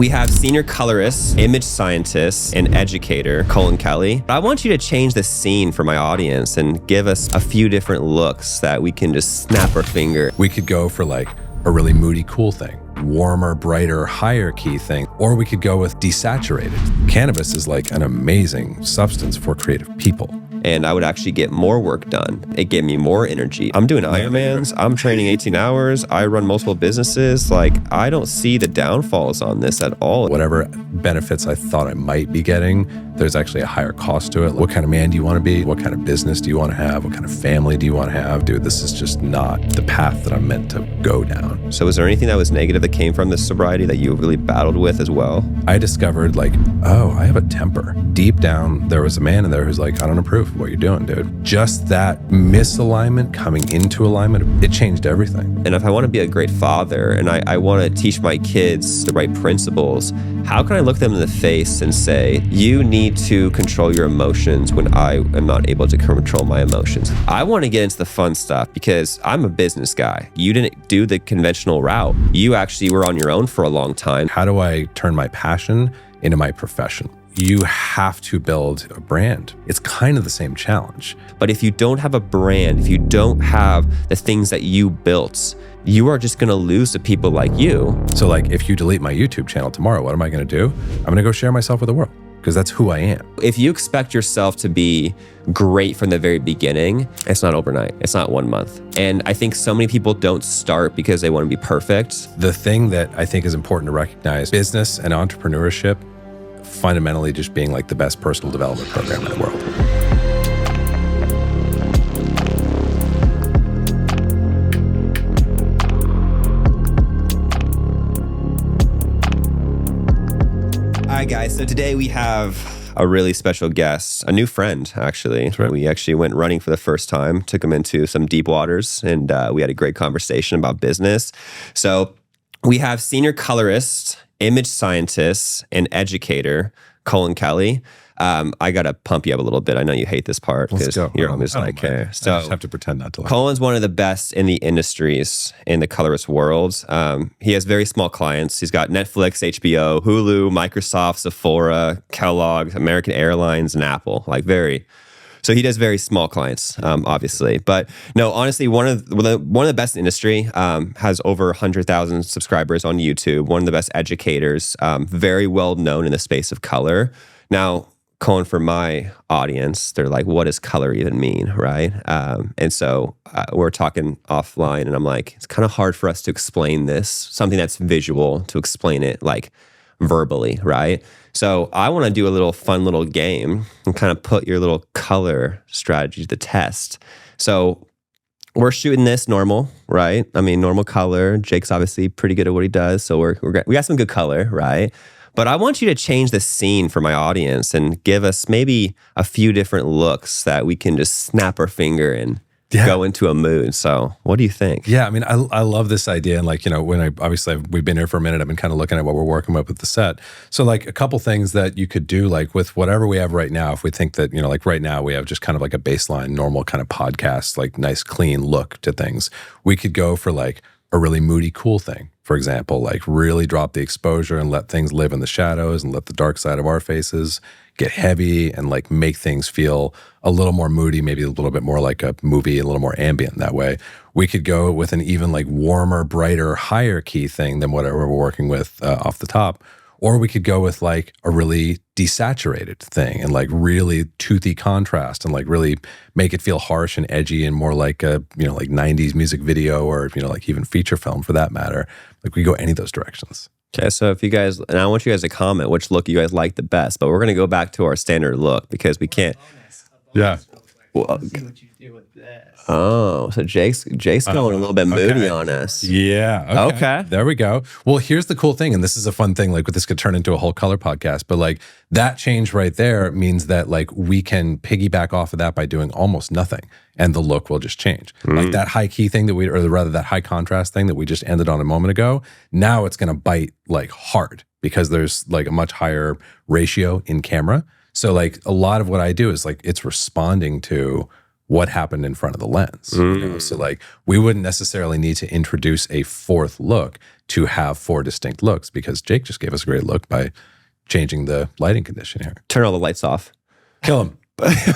We have senior colorist, image scientist, and educator, Cullen Kelly. I want you to change the scene for my audience and give us a few different looks that we can just snap our finger. We could go for like a really moody, cool thing, warmer, brighter, higher key thing, or we could go with desaturated. Cannabis is like an amazing substance for creative people. And I would actually get more work done. It gave me more energy. I'm doing Ironmans. I'm training 18 hours. I run multiple businesses. Like, I don't see the downfalls on this at all. Whatever benefits I thought I might be getting, there's actually a higher cost to it. What kind of man do you want to be? What kind of business do you want to have? What kind of family do you want to have? Dude, this is just not the path that I'm meant to go down. So was there anything that was negative that came from this sobriety that you really battled with as well? I discovered like, oh, I have a temper. Deep down, there was a man in there who's like, I don't approve of what you're doing, dude. Just that misalignment coming into alignment, it changed everything. And if I want to be a great father and I want to teach my kids the right principles, how can I look them in the face and say, you need to control your emotions when I am not able to control my emotions? I want to get into the fun stuff because I'm a business guy. You didn't do the conventional route. You actually were on your own for a long time. How do I turn my passion into my profession? You have to build a brand. It's kind of the same challenge. But if you don't have a brand, if you don't have the things that you built, you are just going to lose to people like you. So like if you delete my YouTube channel tomorrow, what am I going to do? I'm going to go share myself with the world because that's who I am. If you expect yourself to be great from the very beginning, it's not overnight. It's not 1 month. And I think so many people don't start because they want to be perfect. The thing that I think is important to recognize, business and entrepreneurship, fundamentally just being like the best personal development program in the world. All right, guys. So today we have a really special guest, a new friend, actually. That's right. We actually went running for the first time, took him into some deep waters, and we had a great conversation about business. So we have senior colorist, image scientist, and educator, Cullen Kelly. I got to pump you up a little bit. I know you hate this part because you're almost like, hey. So I just have to pretend not to like. Cullen's one of the best in the industries in the colorist world. He has very small clients. He's got Netflix, HBO, Hulu, Microsoft, Sephora, Kellogg, American Airlines, and Apple. So he does very small clients, obviously. But no, honestly, one of the best in the industry, has over 100,000 subscribers on YouTube, one of the best educators, very well known in the space of color. Now, Cullen, for my audience, they're like, what does color even mean, right? And so we're talking offline, and I'm like, it's kind of hard for us to explain this, something that's visual, to explain it like verbally, right? So I want to do a little fun little game and kind of put your little color strategy to the test. So we're shooting this normal, right? I mean, normal color. Jake's obviously pretty good at what he does, so we got some good color, right? But I want you to change the scene for my audience and give us maybe a few different looks that we can just snap our finger and go into a mood. So what do you think? Yeah, I mean, I love this idea. And like, you know, we've been here for a minute, I've been kind of looking at what we're working with the set. So like a couple things that you could do, like with whatever we have right now, if we think that, you know, like right now we have just kind of like a baseline, normal kind of podcast, like nice, clean look to things. We could go for like a really moody, cool thing. For example, like really drop the exposure and let things live in the shadows and let the dark side of our faces get heavy and like make things feel a little more moody, maybe a little bit more like a movie, a little more ambient that way. We could go with an even like warmer, brighter, higher key thing than whatever we're working with off the top. Or we could go with like a really desaturated thing and like really toothy contrast and like really make it feel harsh and edgy and more like a, you know, like 90s music video or, you know, like even feature film for that matter. Like we go any of those directions. Okay, so if you guys, and I want you guys to comment which look you guys like the best, but we're going to go back to our standard look because we can't. Yeah. Well, see what you do with this. Oh, so Jake's going a little bit moody on us. Yeah. Okay. There we go. Well, here's the cool thing, and this is a fun thing, like this could turn into a whole color podcast, but like that change right there means that like we can piggyback off of that by doing almost nothing and the look will just change. Like that high key thing that high contrast thing that we just ended on a moment ago, now it's going to bite like hard because there's like a much higher ratio in camera. So like a lot of what I do is like it's responding to what happened in front of the lens. You know? So like we wouldn't necessarily need to introduce a fourth look to have 4 distinct looks, because Jake just gave us a great look by changing the lighting condition here. Turn all the lights off. Kill him.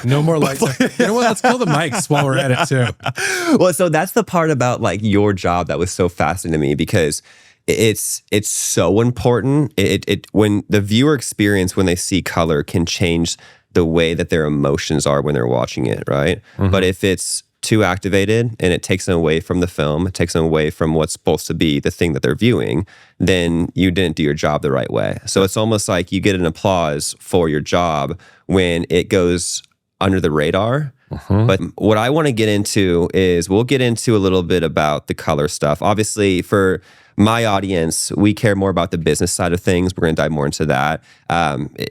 No more lights. You know what? Let's kill the mics while we're at it too. Well, so that's the part about like your job that was so fascinating to me, because it's so important. It when the viewer experience when they see color can change the way that their emotions are when they're watching it, right? Mm-hmm. But if it's too activated and it takes them away from the film, it takes them away from what's supposed to be the thing that they're viewing, then you didn't do your job the right way. So it's almost like you get an applause for your job when it goes under the radar. Mm-hmm. But what I want to get into is we'll get into a little bit about the color stuff. Obviously, for my audience, we care more about the business side of things. We're going to dive more into that.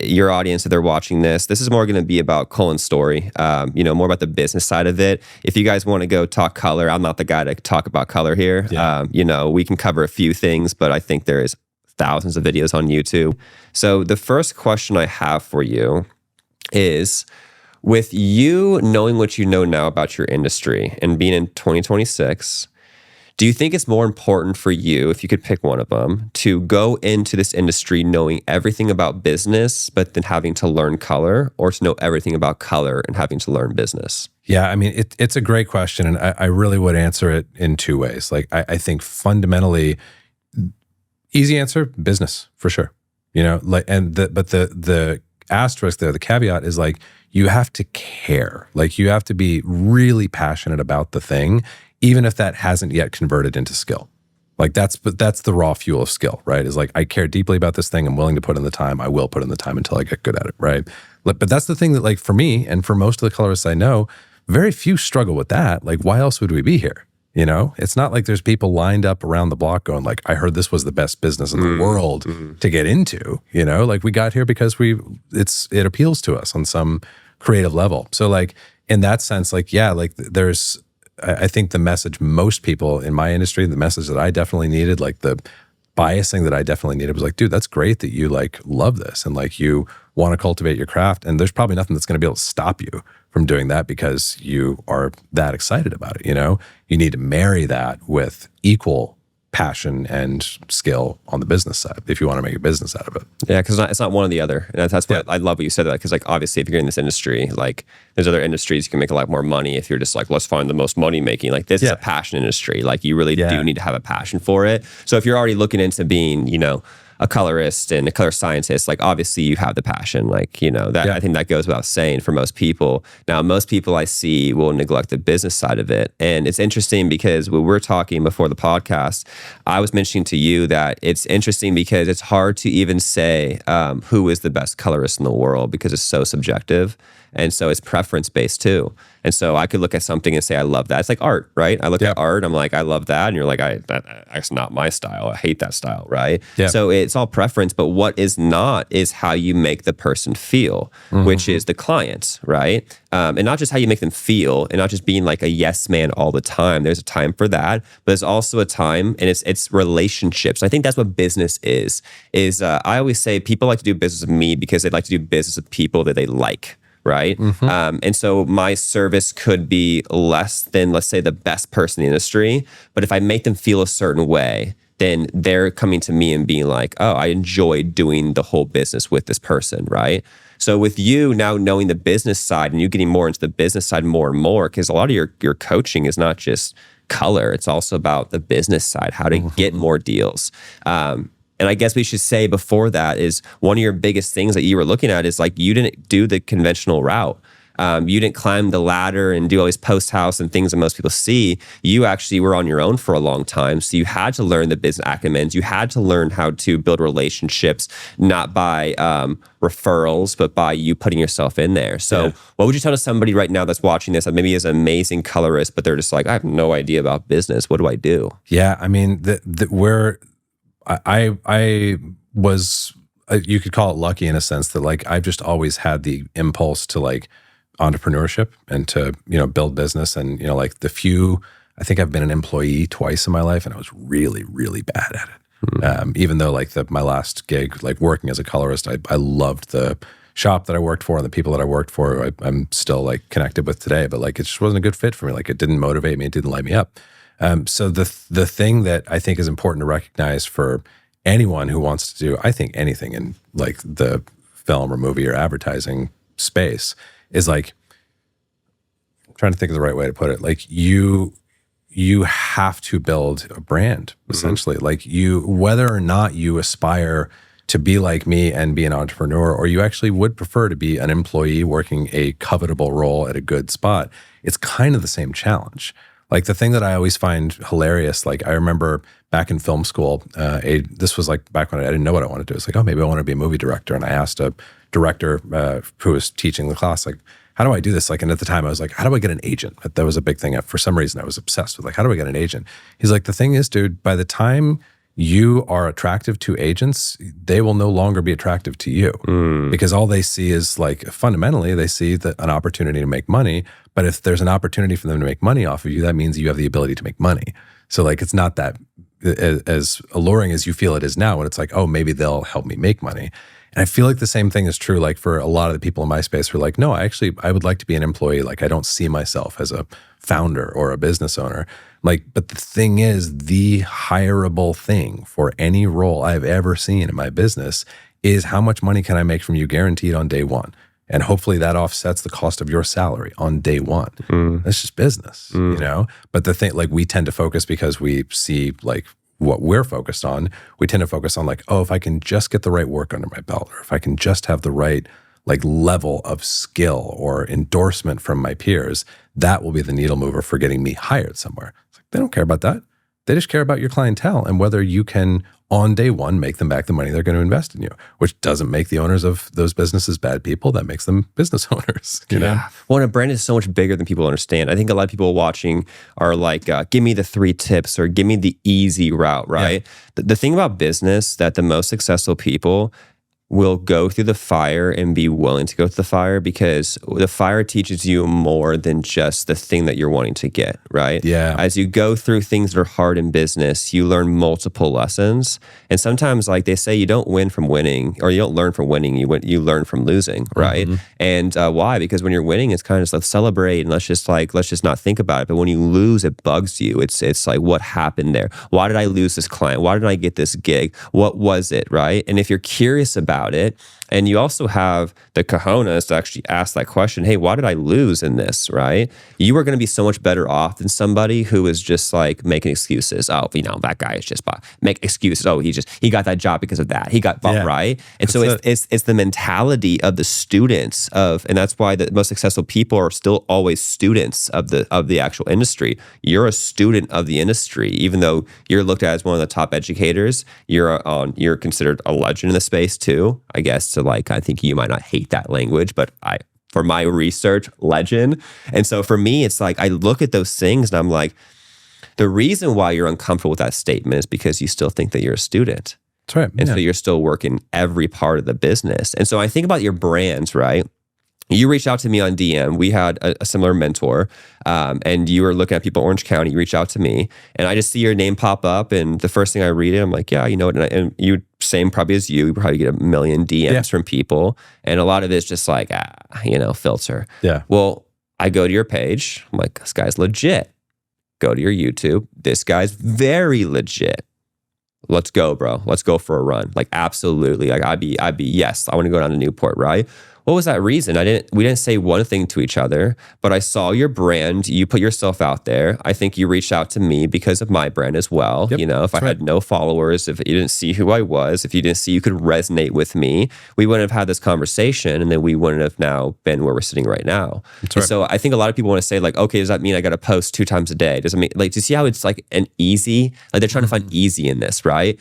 Your audience, if they're watching this is more going to be about Cullen's story, more about the business side of it. If you guys want to go talk color, I'm not the guy to talk about color here. Yeah. We can cover a few things, but I think there is thousands of videos on YouTube. So the first question I have for you is, with you knowing what you know now about your industry and being in 2026, do you think it's more important for you, if you could pick one of them, to go into this industry knowing everything about business, but then having to learn color, or to know everything about color and having to learn business? Yeah, I mean, it's a great question, and I really would answer it in 2 ways. Like, I think fundamentally, easy answer, business, for sure. But the asterisk there, the caveat is like, you have to care. Like, you have to be really passionate about the thing, even if that hasn't yet converted into skill. Like, that's the raw fuel of skill, right? Is like, I care deeply about this thing. I'm willing to put in the time. I will put in the time until I get good at it, right? But that's the thing that, like, for me and for most of the colorists I know, very few struggle with that. Like, why else would we be here? It's not like there's people lined up around the block going like, I heard this was the best business in the world to get into. Like, we got here because it appeals to us on some creative level. So, like, in that sense, like, yeah, like, I think the message most people in my industry, the message that I definitely needed, like the biasing that I definitely needed, was like, dude, that's great that you like love this and like you want to cultivate your craft, and there's probably nothing that's going to be able to stop you from doing that because you are that excited about it. You need to marry that with equal passion and skill on the business side if you want to make a business out of it. Yeah, because it's not one or the other. And that's why I love what you said, that because, like, obviously if you're in this industry, like, there's other industries you can make a lot more money if you're just like, let's find the most money making. Like, this is a passion industry. Like, you really do need to have a passion for it. So if you're already looking into being, a colorist and a color scientist, like, obviously you have the passion, like, I think that goes without saying for most people. Now, most people I see will neglect the business side of it. And it's interesting because when we're talking before the podcast, I was mentioning to you that it's interesting because it's hard to even say who is the best colorist in the world, because it's so subjective. And so it's preference based too. And so I could look at something and say, I love that. It's like art, right? I look at art, I'm like, I love that. And you're like, that's not my style. I hate that style, right? Yeah. So it's all preference, but what is not is how you make the person feel, which is the client, right? And not just how you make them feel, and not just being like a yes man all the time. There's a time for that, but there's also a time, and it's relationships. I think that's what business is I always say people like to do business with me because they like to do business with people that they like. Right. And so my service could be less than, let's say, the best person in the industry. But if I make them feel a certain way, then they're coming to me and being like, oh, I enjoy doing the whole business with this person. Right. So with you now knowing the business side and you getting more into the business side more and more, because a lot of your coaching is not just color. It's also about the business side, how to get more deals. And I guess we should say before that is one of your biggest things that you were looking at is like, you didn't do the conventional route. You didn't climb the ladder and do all these post house and things that most people see. You actually were on your own for a long time. So you had to learn the business acumen. You had to learn how to build relationships, not by referrals, but by you putting yourself in there. So what would you tell to somebody right now that's watching this that maybe is an amazing colorist, but they're just like, I have no idea about business. What do I do? Yeah, I mean, I was, you could call it lucky in a sense that like, I've just always had the impulse to like entrepreneurship and to, build business. And, like I think I've been an employee twice in my life, and I was really, really bad at it. Even though like my last gig, like working as a colorist, I loved the shop that I worked for and the people that I worked for, I'm still like connected with today, but like, it just wasn't a good fit for me. Like, it didn't motivate me. It didn't light me up. So the thing that I think is important to recognize for anyone who wants to do, I think, anything in like the film or movie or advertising space is like, I'm trying to think of the right way to put it. Like you have to build a brand, essentially. Like whether or not you aspire to be like me and be an entrepreneur, or you actually would prefer to be an employee working a covetable role at a good spot, it's kind of the same challenge. Like the thing that I always find hilarious, like I remember back in film school, this was like back when I didn't know what I wanted to do. It's like, oh, maybe I want to be a movie director. And I asked a director who was teaching the class, like, how do I do this? Like, and at the time I was like, how do I get an agent? That was a big thing. For some reason I was obsessed with like, how do I get an agent? He's like, the thing is, dude, by the time you are attractive to agents, they will no longer be attractive to you because all they see is like, fundamentally, they see an opportunity to make money. But if there's an opportunity for them to make money off of you, that means you have the ability to make money. So like, it's not that as alluring as you feel it is now when it's like, oh, maybe they'll help me make money. And I feel like the same thing is true like for a lot of the people in my space who are like, no, I would like to be an employee. Like I don't see myself as a founder or a business owner. Like, but the thing is, the hireable thing for any role I've ever seen in my business is how much money can I make from you guaranteed on day one? And hopefully that offsets the cost of your salary on day one. That's just business, you know? But the thing, like we tend to focus because we see like what we're focused on, we tend to focus on like, oh, if I can just get the right work under my belt, or if I can just have the right like level of skill or endorsement from my peers, that will be the needle mover for getting me hired somewhere. It's like, they don't care about that. They just care about your clientele and whether you can, on day one, make them back the money they're going to invest in you, which doesn't make the owners of those businesses bad people. That makes them business owners, you know? Well, and a brand is so much bigger than people understand. I think a lot of people watching are like, give me the 3 tips or give me the easy route, right? Yeah. The thing about business that the most successful people will go through the fire and be willing to go through the fire because the fire teaches you more than just the thing that you're wanting to get, right? Yeah. As you go through things that are hard in business, you learn multiple lessons. And sometimes, like they say, you don't win from winning, or you don't learn from winning, you learn from losing, right? And why? Because when you're winning, it's kind of just like celebrate and let's just not think about it. But when you lose, it bugs you. It's like, what happened there? Why did I lose this client? Why did I get this gig? What was it, right? And if you're curious about it, and you also have the cojones to actually ask that question, hey, why did I lose in this, right? You are going to be so much better off than somebody who is just like making excuses. Oh, that guy is just make excuses. Oh, he got that job because of that. He got bumped, right? And so it's the mentality of the students and that's why the most successful people are still always students of the actual industry. You're a student of the industry, even though you're looked at as one of the top educators. You're considered a legend in the space too, I guess. So like, I think you might not hate that language, but for my research, legend. And so for me, it's like, I look at those things and I'm like, the reason why you're uncomfortable with that statement is because you still think that you're a student. That's right. And so you're still working every part of the business. And so I think about your brands, right? You reached out to me on DM. We had a similar mentor, and you were looking at people in Orange County. You reached out to me, and I just see your name pop up, and the first thing I read it, I'm like, yeah, you know what? And you, same probably as you probably get a million DMs from people, and a lot of it's just like, filter. Yeah. Well, I go to your page. I'm like, this guy's legit. Go to your YouTube. This guy's very legit. Let's go, bro. Let's go for a run. Like, absolutely. Like, I'd be yes, I want to go down to Newport, right? What was that reason? We didn't say one thing to each other, but I saw your brand. You put yourself out there. I think you reached out to me because of my brand as well. Yep, if I had no followers, if you didn't see who I was, if you didn't see you could resonate with me, we wouldn't have had this conversation, and then we wouldn't have now been where we're sitting right now. Right. So I think a lot of people want to say like, okay, does that mean I got to post 2 times a day? Does it mean like, do you see how it's like an easy, like they're trying to find easy in this, right?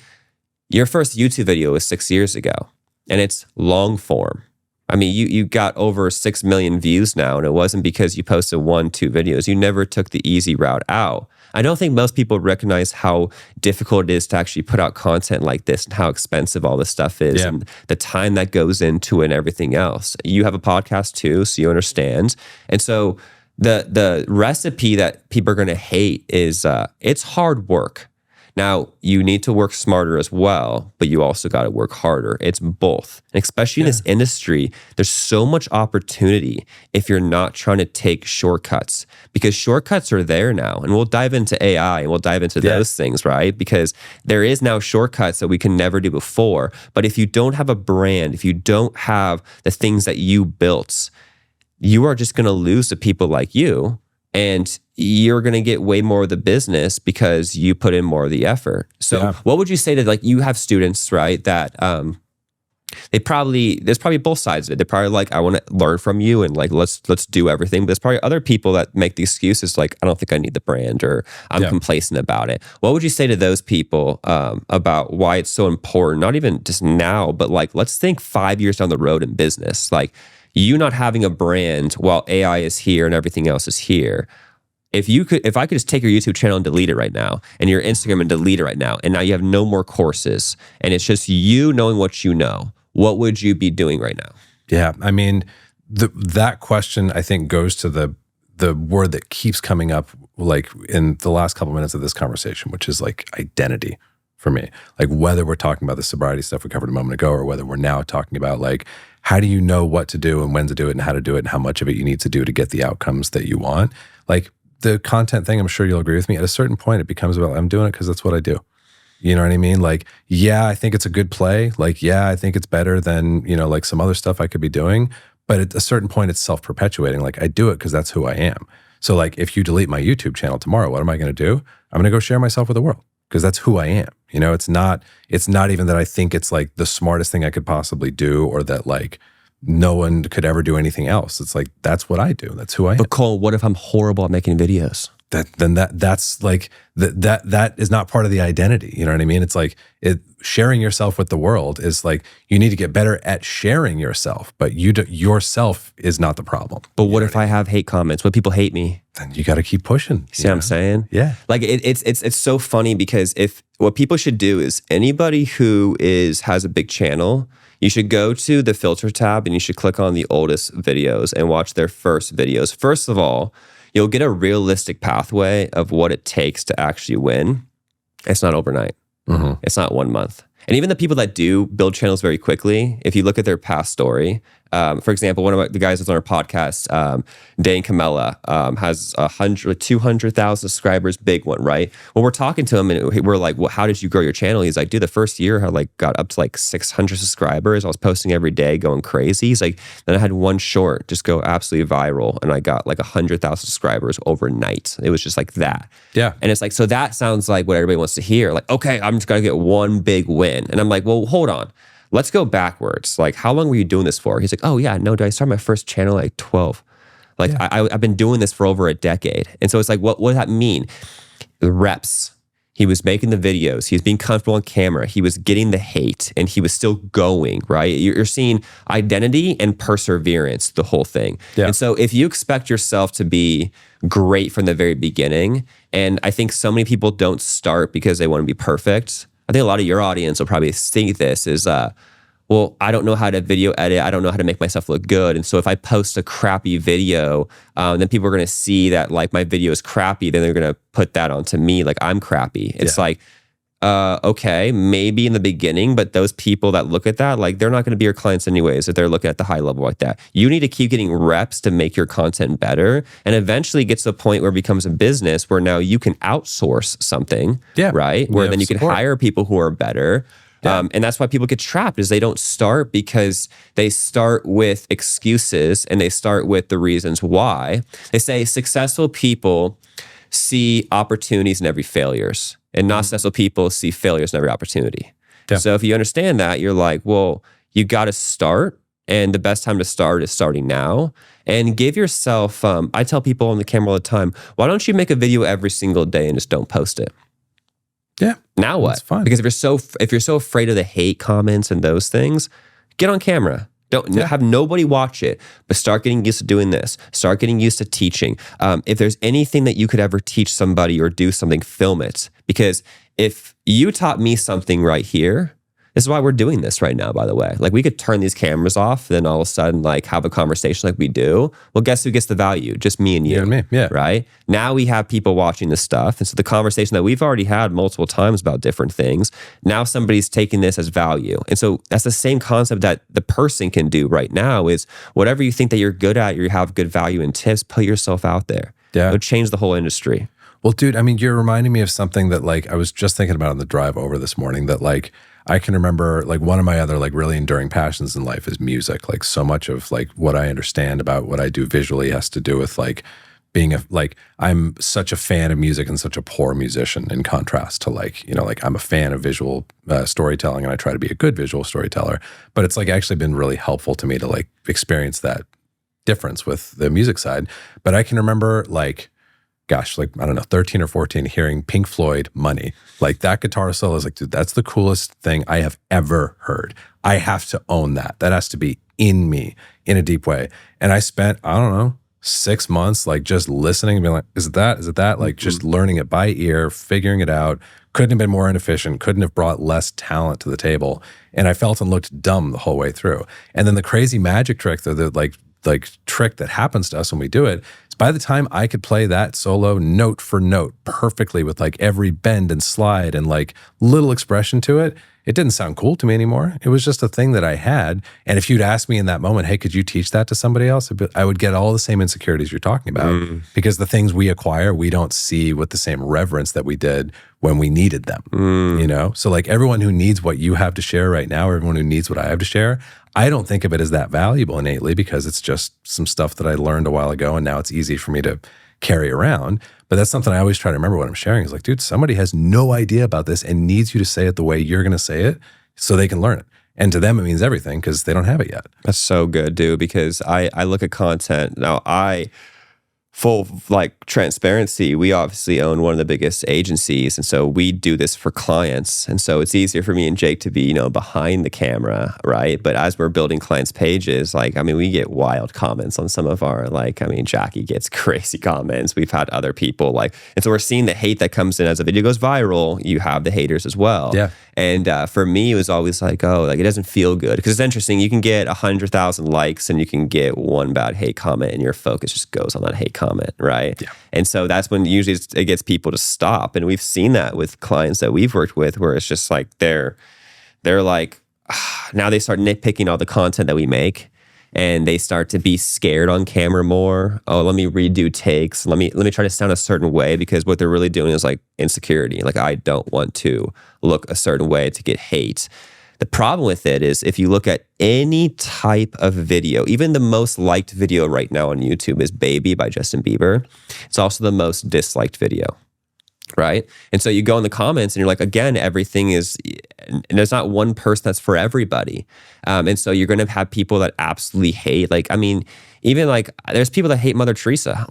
Your first YouTube video was 6 years ago, and it's long form. I mean, you got over 6 million views now, and it wasn't because you posted 1-2 videos. You never took the easy route out. I don't think most people recognize how difficult it is to actually put out content like this and how expensive all this stuff is and the time that goes into it and everything else. You have a podcast too, so you understand. And so the recipe that people are going to hate is it's hard work. Now, you need to work smarter as well, but you also got to work harder. It's both. And especially in this industry, there's so much opportunity if you're not trying to take shortcuts, because shortcuts are there now. And we'll dive into AI and we'll dive into those things, right? Because there is now shortcuts that we can never do before. But if you don't have a brand, if you don't have the things that you built, you are just going to lose to people like you. And you're going to get way more of the business because you put in more of the effort. So what would you say to, like, you have students, right, that there's probably both sides of it. They're probably like, I want to learn from you and like, let's do everything. But there's probably other people that make the excuses like, I don't think I need the brand, or I'm complacent about it. What would you say to those people about why it's so important, not even just now, but like, let's think 5 years down the road in business, like, you not having a brand while AI is here and everything else is here. If I could just take your YouTube channel and delete it right now, and your Instagram and delete it right now, and now you have no more courses, and it's just you knowing what you know, what would you be doing right now? Yeah, I mean, that question I think goes to the word that keeps coming up like in the last couple minutes of this conversation, which is like identity for me. Like whether we're talking about the sobriety stuff we covered a moment ago, or whether we're now talking about like, how do you know what to do and when to do it and how to do it and how much of it you need to do to get the outcomes that you want? Like the content thing, I'm sure you'll agree with me, at a certain point it becomes about, I'm doing it because that's what I do. You know what I mean? Like, yeah, I think it's a good play. Like, yeah, I think it's better than, you know, like some other stuff I could be doing. But at a certain point, it's self-perpetuating. Like, I do it because that's who I am. So like, if you delete my YouTube channel tomorrow, what am I going to do? I'm going to go share myself with the world because that's who I am. You know, it's not even that I think it's like the smartest thing I could possibly do, or that like no one could ever do anything else. It's like, that's what I do. That's who I am. But Cole, what if I'm horrible at making videos? That's like that is not part of the identity. You know what I mean? It's like sharing yourself with the world is like, you need to get better at sharing yourself, but yourself is not the problem. But what if I have hate comments? What people hate me? Then you got to keep pushing. See what I'm saying? Yeah. Like it's so funny, because what people should do is, anybody who has a big channel, you should go to the filter tab and you should click on the oldest videos and watch their first videos. First of all, you'll get a realistic pathway of what it takes to actually win. It's not overnight. Mm-hmm. It's not 1 month. And even the people that do build channels very quickly, if you look at their past story, for example, one of the guys that's on our podcast, Dane Camella, has 200,000 subscribers, big one, right? Well, we're talking to him and we're like, well, how did you grow your channel? He's like, dude, the first year I got up to like 600 subscribers. I was posting every day, going crazy. He's like, then I had one short just go absolutely viral, and I got like 100,000 subscribers overnight. It was just like that. Yeah. And it's like, so that sounds like what everybody wants to hear. Like, okay, I'm just gonna get one big win. And I'm like, well, hold on. Let's go backwards. Like, how long were you doing this for? He's like, oh yeah, no, I started my first channel at like 12. Like, I've been doing this for over a decade. And so it's like, what does that mean? The reps. He was making the videos. He was being comfortable on camera. He was getting the hate, and he was still going, right? You're seeing identity and perseverance, the whole thing. Yeah. And so if you expect yourself to be great from the very beginning, and I think so many people don't start because they want to be perfect. I think a lot of your audience will probably think this is, well, I don't know how to video edit. I don't know how to make myself look good. And so if I post a crappy video, then people are going to see that like my video is crappy. Then they're going to put that onto me like I'm crappy. It's like, okay, maybe in the beginning, but those people that look at that, like they're not going to be your clients anyways if they're looking at the high level like that. You need to keep getting reps to make your content better, and eventually get to the point where it becomes a business where now you can outsource something, right? Where then you can hire people who are better. Yeah. And that's why people get trapped, is they don't start because they start with excuses and they start with the reasons why. They say successful people see opportunities in every failures, and not successful people see failures in every opportunity. Yeah. So if you understand that, you're like, well, you got to start, and the best time to start is starting now. And give yourself, I tell people on the camera all the time, why don't you make a video every single day and just don't post it? Yeah. Now what? That's fine. Because if you're so afraid of the hate comments and those things, get on camera. Don't have nobody watch it, but start getting used to doing this. Start getting used to teaching. If there's anything that you could ever teach somebody or do something, film it. Because if you taught me something right here, This is why we're doing this right now, by the way. Like we could turn these cameras off, then all of a sudden like have a conversation like we do. Well, guess who gets the value? Just me and you. You and me, yeah. Right? Now we have people watching this stuff. And so the conversation that we've already had multiple times about different things, now somebody's taking this as value. And so that's the same concept that the person can do right now is whatever you think that you're good at, you have good value in tips, put yourself out there. Yeah. It would change the whole industry. Well, dude, I mean, you're reminding me of something that like I was just thinking about on the drive over this morning that like I can remember like one of my other like really enduring passions in life is music. Like so much of like what I understand about what I do visually has to do with like being like I'm such a fan of music and such a poor musician in contrast to like, you know, like I'm a fan of visual storytelling and I try to be a good visual storyteller, but it's like actually been really helpful to me to like experience that difference with the music side. But I can remember like, gosh, like, I don't know, 13 or 14, hearing Pink Floyd Money. Like that guitar solo is like, dude, that's the coolest thing I have ever heard. I have to own that. That has to be in me in a deep way. And I spent, I don't know, 6 months, like just listening and being like, is it that? Is it that? Like just learning it by ear, figuring it out. Couldn't have been more inefficient, couldn't have brought less talent to the table. And I felt and looked dumb the whole way through. And then the crazy magic trick, the like trick that happens to us when we do it is by the time I could play that solo note for note perfectly with like every bend and slide and like little expression to it, it didn't sound cool to me anymore. It was just a thing that I had. And if you'd asked me in that moment, hey, could you teach that to somebody else? I would get all the same insecurities you're talking about because the things we acquire, we don't see with the same reverence that we did when we needed them, you know? So like everyone who needs what you have to share right now, or everyone who needs what I have to share, I don't think of it as that valuable innately because it's just some stuff that I learned a while ago and now it's easy for me to carry around. But that's something I always try to remember when I'm sharing is like, dude, somebody has no idea about this and needs you to say it the way you're going to say it so they can learn it. And to them, it means everything because they don't have it yet. That's so good, dude, because I look at content. Now, full like transparency, we obviously own one of the biggest agencies, and so we do this for clients, and so it's easier for me and Jake to be, you know, behind the camera, right? But as we're building clients' pages, like, I mean, we get wild comments on some of our, like, I mean, Jackie gets crazy comments. We've had other people like, and so we're seeing the hate that comes in as a video goes viral. You have the haters as well. Yeah. And for me, it was always like, oh, like it doesn't feel good because it's interesting. You can get 100,000 likes and you can get one bad hate comment, and your focus just goes on that hate comment, right? Yeah. And so that's when usually it gets people to stop. And we've seen that with clients that we've worked with, where it's just like they're like, now they start nitpicking all the content that we make. And they start to be scared on camera more. Oh, let me redo takes. Let me try to sound a certain way, because what they're really doing is like insecurity. Like, I don't want to look a certain way to get hate. The problem with it is if you look at any type of video, even the most liked video right now on YouTube is Baby by Justin Bieber. It's also the most disliked video. Right? And so you go in the comments and you're like, again, everything is, and there's not one person that's for everybody. And so you're going to have people that absolutely hate, like, I mean, even like there's people that hate Mother Teresa.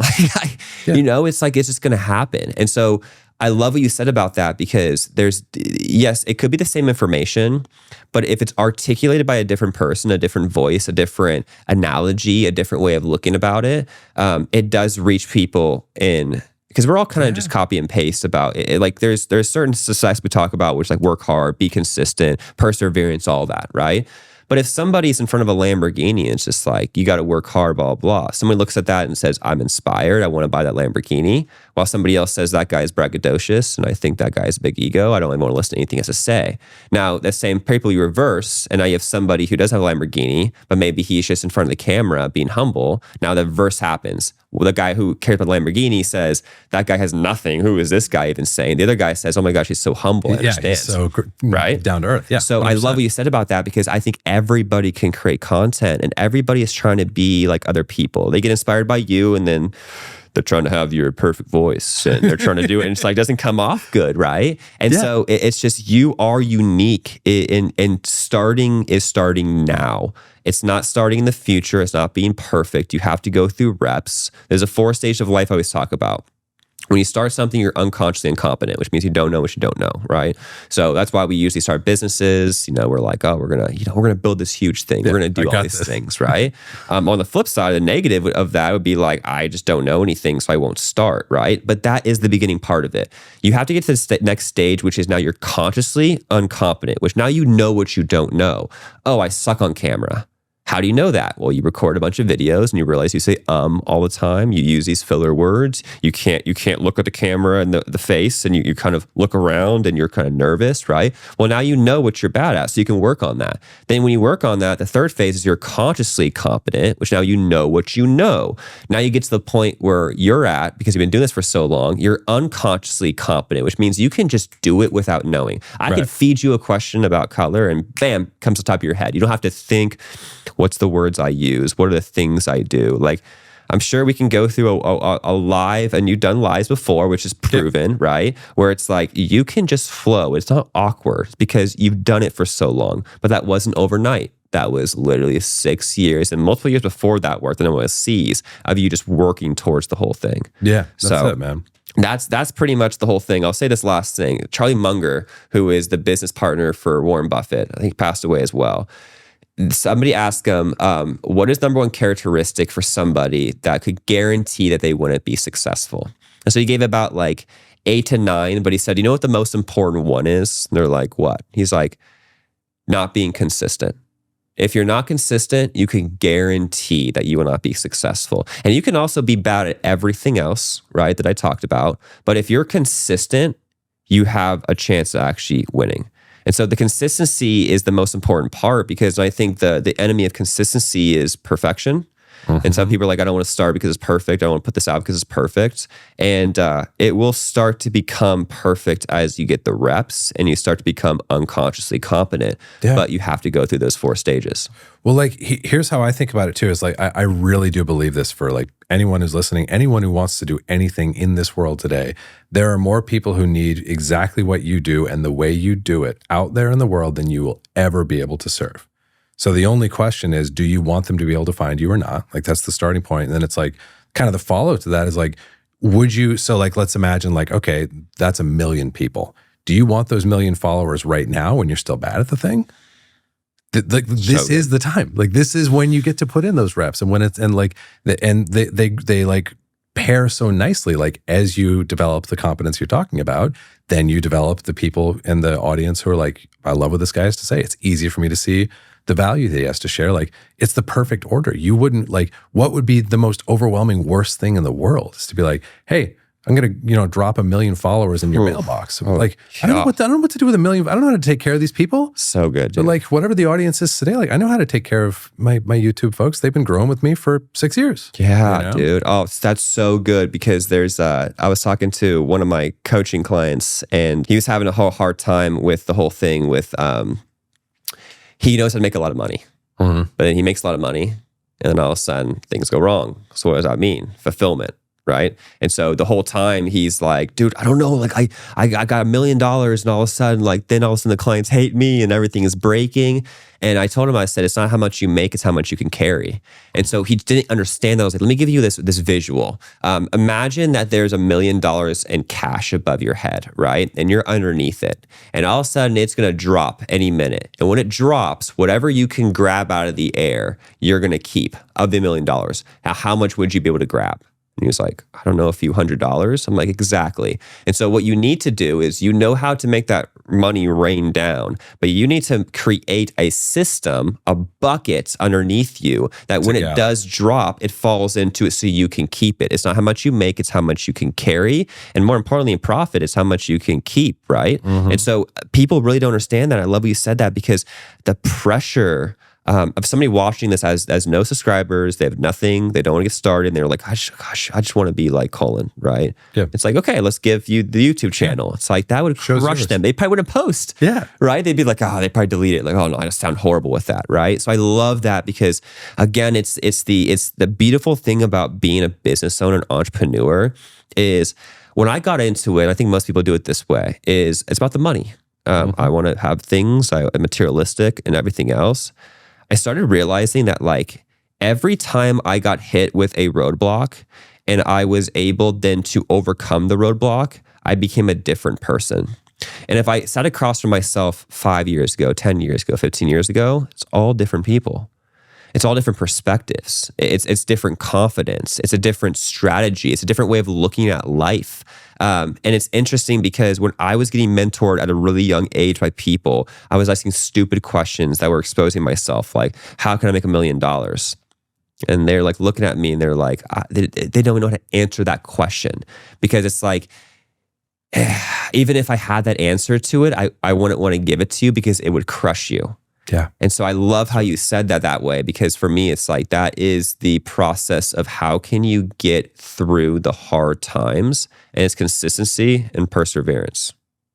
You know, it's like, it's just going to happen. And so I love what you said about that, because yes, it could be the same information, but if it's articulated by a different person, a different voice, a different analogy, a different way of looking about it, it does reach people in. Because we're all kind of just copy and paste about it. Like there's certain success we talk about, which like work hard, be consistent, perseverance, all that, right? But if somebody's in front of a Lamborghini and it's just like, you got to work hard, blah, blah, blah. Someone looks at that and says, I'm inspired. I want to buy that Lamborghini. While somebody else says that guy is braggadocious and I think that guy has a big ego. I don't even want to listen to anything he has to say. Now, that same people you reverse, and now you have somebody who does have a Lamborghini, but maybe he's just in front of the camera being humble. Now the reverse happens. Well, the guy who cares about the Lamborghini says, that guy has nothing. Who is this guy even saying? The other guy says, oh my gosh, he's so humble. Yeah, he's so right? Down to earth. Yeah. So 100%. I love what you said about that, because I think everybody can create content and everybody is trying to be like other people. They get inspired by you and then they're trying to have your perfect voice and they're trying to do it. And it's like, doesn't come off good, right? And so it's just, you are unique, and starting is starting now. It's not starting in the future. It's not being perfect. You have to go through reps. There's a 4 stage of life I always talk about. When you start something, you're unconsciously incompetent, which means you don't know what you don't know, right? So that's why we usually start businesses. We're like, oh, we're gonna build this huge thing. We're gonna do all these things, right? On the flip side, the negative of that would be like, I just don't know anything, so I won't start, right? But that is the beginning part of it. You have to get to the next stage, which is now you're consciously incompetent, which now you know what you don't know. Oh, I suck on camera. How do you know that? Well, you record a bunch of videos and you realize you say all the time. You use these filler words. You can't look at the camera and the face, and you kind of look around and you're kind of nervous, right? Well, now you know what you're bad at, so you can work on that. Then when you work on that, the third phase is you're consciously competent, which now you know what you know. Now you get to the point where you're at, because you've been doing this for so long, you're unconsciously competent, which means you can just do it without knowing. I can feed you a question about color and bam, comes to the top of your head. You don't have to think, what's the words I use? What are the things I do? Like, I'm sure we can go through a live, and you've done lives before, which is proven, right? Where it's like, you can just flow. It's not awkward because you've done it for so long, but that wasn't overnight. That was literally 6 years and multiple years before that work. And then was C's of you just working towards the whole thing. Yeah, that's it, man. That's pretty much the whole thing. I'll say this last thing. Charlie Munger, who is the business partner for Warren Buffett, I think passed away as well. Somebody asked him, what is number one characteristic for somebody that could guarantee that they wouldn't be successful? And so he gave about like 8 to 9, but he said, you know what the most important one is? And they're like, what? He's like, not being consistent. If you're not consistent, you can guarantee that you will not be successful. And you can also be bad at everything else, right, that I talked about. But if you're consistent, you have a chance of actually winning. And so the consistency is the most important part, because I think the enemy of consistency is perfection. And some people are like, I don't want to start because it's perfect. I don't want to put this out because it's perfect. And it will start to become perfect as you get the reps and you start to become unconsciously competent. Yeah. But you have to go through those 4 stages. Well, like, here's how I think about it too, is like, I really do believe this for like anyone who's listening, anyone who wants to do anything in this world today. There are more people who need exactly what you do and the way you do it out there in the world than you will ever be able to serve. So the only question is, do you want them to be able to find you or not? Like, that's the starting point. And then it's like, kind of the follow to that is like, would you, so like, let's imagine like, okay, that's 1 million people. Do you want those 1 million followers right now when you're still bad at the thing? This is the time. Like, this is when you get to put in those reps. And when it's, and like, they like pair so nicely. Like, as you develop the competence you're talking about, then you develop the people in the audience who are like, I love what this guy has to say. It's easy for me to see the value that he has to share. Like, it's the perfect order. You wouldn't like, what would be the most overwhelming worst thing in the world is to be like, hey, I'm going to, drop 1 million followers in your mailbox. Like, I don't know what to do with 1 million. I don't know how to take care of these people. So good. So like, whatever the audience is today, like, I know how to take care of my YouTube folks. They've been growing with me for 6 years. Yeah, dude. Oh, that's so good, because there's, I was talking to one of my coaching clients, and he was having a whole hard time with the whole thing with, he knows how to make a lot of money, but then he makes a lot of money, and then all of a sudden things go wrong. So what does that mean? Fulfillment, right? And so the whole time he's like, dude, I don't know, like I got $1 million, and all of a sudden, like, then all of a sudden the clients hate me and everything is breaking. And I told him, I said, it's not how much you make, it's how much you can carry. And so he didn't understand that. I was like, let me give you this visual. Imagine that there's $1 million in cash above your head, right? And you're underneath it. And all of a sudden it's going to drop any minute. And when it drops, whatever you can grab out of the air, you're going to keep of the $1 million. Now, how much would you be able to grab? And he was like, I don't know, a few $100s. I'm like, exactly. And so what you need to do is, you know how to make that money rain down, but you need to create a system, a bucket underneath you that when it does drop, it falls into it so you can keep it. It's not how much you make, it's how much you can carry. And more importantly, in profit, it's how much you can keep, right? And so people really don't understand that. I love what you said that, because the pressure of somebody watching this as no subscribers, they have nothing, they don't want to get started, and they're like, I just want to be like Cullen, right? Yeah. It's like, okay, let's give you the YouTube channel. Yeah. It's like, that would crush them. They probably wouldn't post. Yeah. Right? They'd be like, oh, they probably delete it. Like, oh no, I just sound horrible with that, right? So I love that, because again, it's the beautiful thing about being a business owner, an entrepreneur, is when I got into it, I think most people do it this way, is it's about the money. I want to have things, I'm materialistic and everything else. I started realizing that, like, every time I got hit with a roadblock and I was able then to overcome the roadblock, I became a different person. And if I sat across from myself 5 years ago, 10 years ago, 15 years ago, it's all different people. It's all different perspectives. It's different confidence. It's a different strategy. It's a different way of looking at life. And it's interesting because when I was getting mentored at a really young age by people, I was asking stupid questions that were exposing myself, like, how can I make $1 million? And they're like looking at me and they're like, they don't know how to answer that question, because it's like, even if I had that answer to it, I wouldn't want to give it to you because it would crush you. Yeah. And so I love how you said that way, because for me, it's like that is the process of how can you get through the hard times, and it's consistency and perseverance.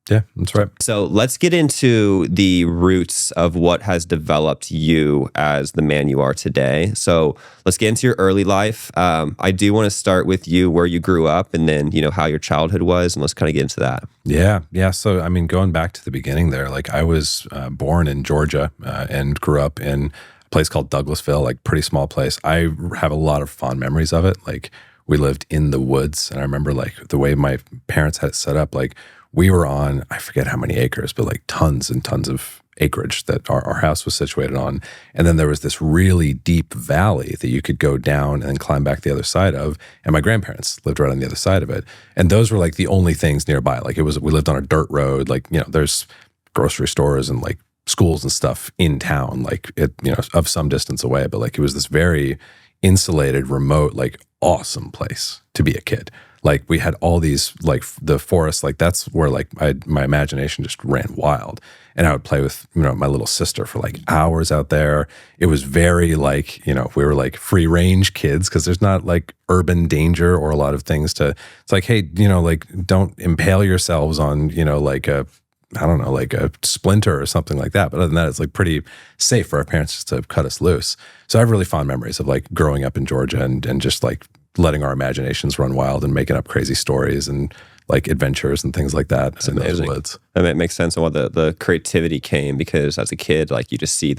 Yeah, that's right. So let's get into the roots of what has developed you as the man you are today. So let's get into your early life. I do want to start with you, where you grew up, and then, how your childhood was, and let's kind of get into that. Yeah. So, I mean, going back to the beginning there, like I was born in Georgia and grew up in a place called Douglasville, like pretty small place. I have a lot of fond memories of it. Like we lived in the woods, and I remember like the way my parents had it set up, like we were on, I forget how many acres, but like tons and tons of acreage that our house was situated on. And then there was this really deep valley that you could go down and climb back the other side of. And my grandparents lived right on the other side of it. And those were like the only things nearby. Like we lived on a dirt road, like, there's grocery stores and like schools and stuff in town, like it, of some distance away. But like it was this very insulated, remote, like awesome place to be a kid. Like we had all these, like the forest, like that's where like my imagination just ran wild. And I would play with, my little sister for like hours out there. It was very like, we were like free range kids, because there's not like urban danger or a lot of things it's like, hey, like don't impale yourselves on, like a splinter or something like that. But other than that, it's like pretty safe for our parents just to cut us loose. So I have really fond memories of like growing up in Georgia and just like letting our imaginations run wild and making up crazy stories and like adventures and things like that. That's amazing. Those woods. I mean, it makes sense on what the creativity came, because as a kid, like you just see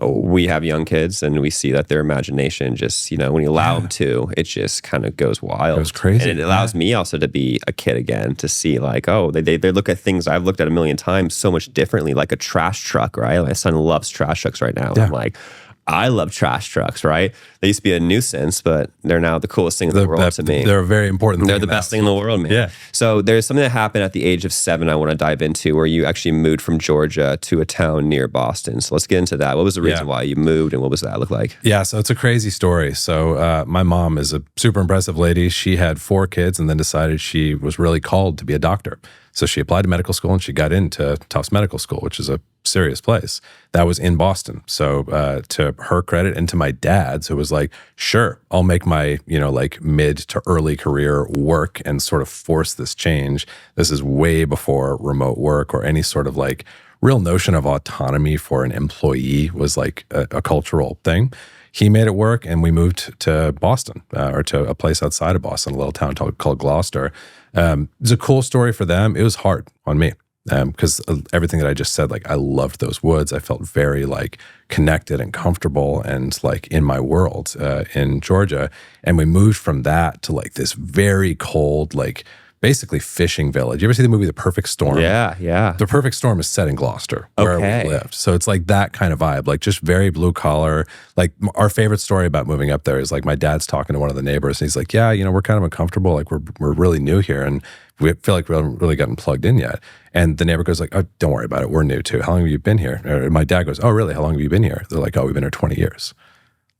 we have young kids and we see that their imagination just, when you allow them to, it just kind of goes wild. It was crazy. And it allows me also to be a kid again, to see like, they look at things I've looked at a million times so much differently, like a trash truck, right? My son loves trash trucks right now. Yeah. I'm like, I love trash trucks, right? They used to be a nuisance, but they're now the coolest thing in the world to me. They're a very important thing. They're the best thing in the world, man. Yeah. So there's something that happened at the age of 7 I want to dive into, where you actually moved from Georgia to a town near Boston. So let's get into that. What was the reason why you moved, and what was that look like? Yeah, so it's a crazy story. So my mom is a super impressive lady. She had 4 kids and then decided she was really called to be a doctor. So she applied to medical school and she got into Tufts Medical School, which is a serious place. That was in Boston. So to her credit and to my dad's, who was like, sure, I'll make my, like mid to early career work and sort of force this change. This is way before remote work or any sort of like real notion of autonomy for an employee was like a cultural thing. He made it work, and we moved to Boston, or to a place outside of Boston, a little town called Gloucester. It was a cool story for them. It was hard on me, because everything that I just said, like I loved those woods. I felt very like connected and comfortable and like in my world in Georgia. And we moved from that to like this very cold, like basically fishing village. You ever see the movie The Perfect Storm? Yeah. The Perfect Storm is set in Gloucester, where we lived. So it's like that kind of vibe, like just very blue collar. Like our favorite story about moving up there is like my dad's talking to one of the neighbors and he's like, yeah, we're kind of uncomfortable. Like we're really new here and we feel like we haven't really gotten plugged in yet. And the neighbor goes like, oh, don't worry about it. We're new too. How long have you been here? Or my dad goes, oh, really? How long have you been here? They're like, oh, we've been here 20 years.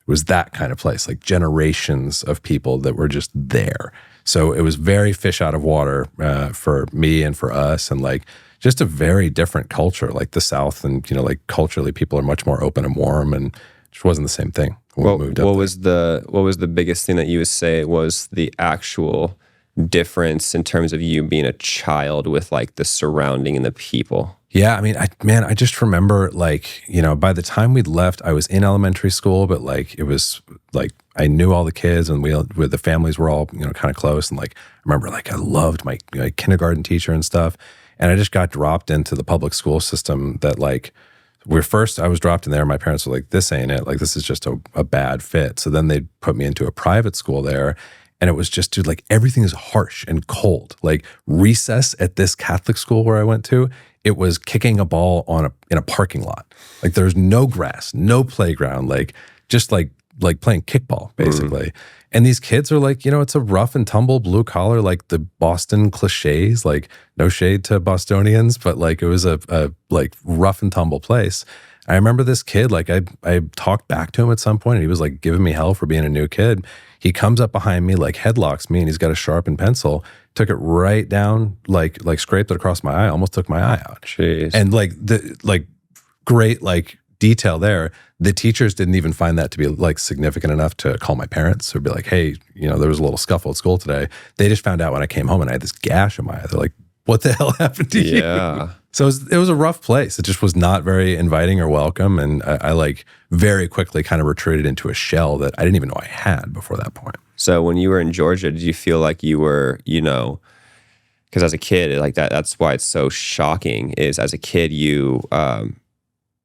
It was that kind of place, like generations of people that were just there. So it was very fish out of water for me and for us, and like just a very different culture, like the South, and like culturally people are much more open and warm, and it just wasn't the same thing when we moved up. What was the biggest thing that you would say was the actual difference in terms of you being a child with like the surrounding and the people? Yeah, I mean, I just remember like, by the time we'd left, I was in elementary school, but like it was like I knew all the kids and the families were all, kind of close. And like, I remember like I loved my kindergarten teacher and stuff. And I just got dropped into the public school system that like, I was dropped in there. My parents were like, this ain't it. Like, this is just a bad fit. So then they put me into a private school there. And it was just, dude, like everything is harsh and cold. Like recess at this Catholic school where I went to, it was kicking a ball in a parking lot. Like there's no grass, no playground, like just like playing kickball basically. And these kids are like, it's a rough and tumble blue collar, like the Boston cliches, like no shade to Bostonians, but like it was a like rough and tumble place. I remember this kid, like I talked back to him at some point and he was like giving me hell for being a new kid. He comes up behind me, like headlocks me, and he's got a sharpened pencil, took it right down, like scraped it across my eye, almost took my eye out. Jeez. And great detail there. The teachers didn't even find that to be like significant enough to call my parents or be like, hey, there was a little scuffle at school today. They just found out when I came home and I had this gash in my eye. They're like, what the hell happened to you? Yeah. So it was a rough place. It just was not very inviting or welcome. And I like very quickly kind of retreated into a shell that I didn't even know I had before that point. So when you were in Georgia, did you feel like you were, because as a kid, like that's why it's so shocking is as a kid,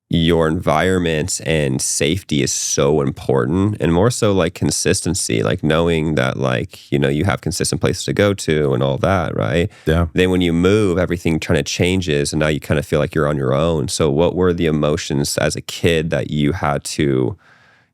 your environment and safety is so important, and more so like consistency, like knowing that like, you have consistent places to go to and all that, right? Yeah. Then when you move, everything kind of changes and now you kind of feel like you're on your own. So what were the emotions as a kid that you had to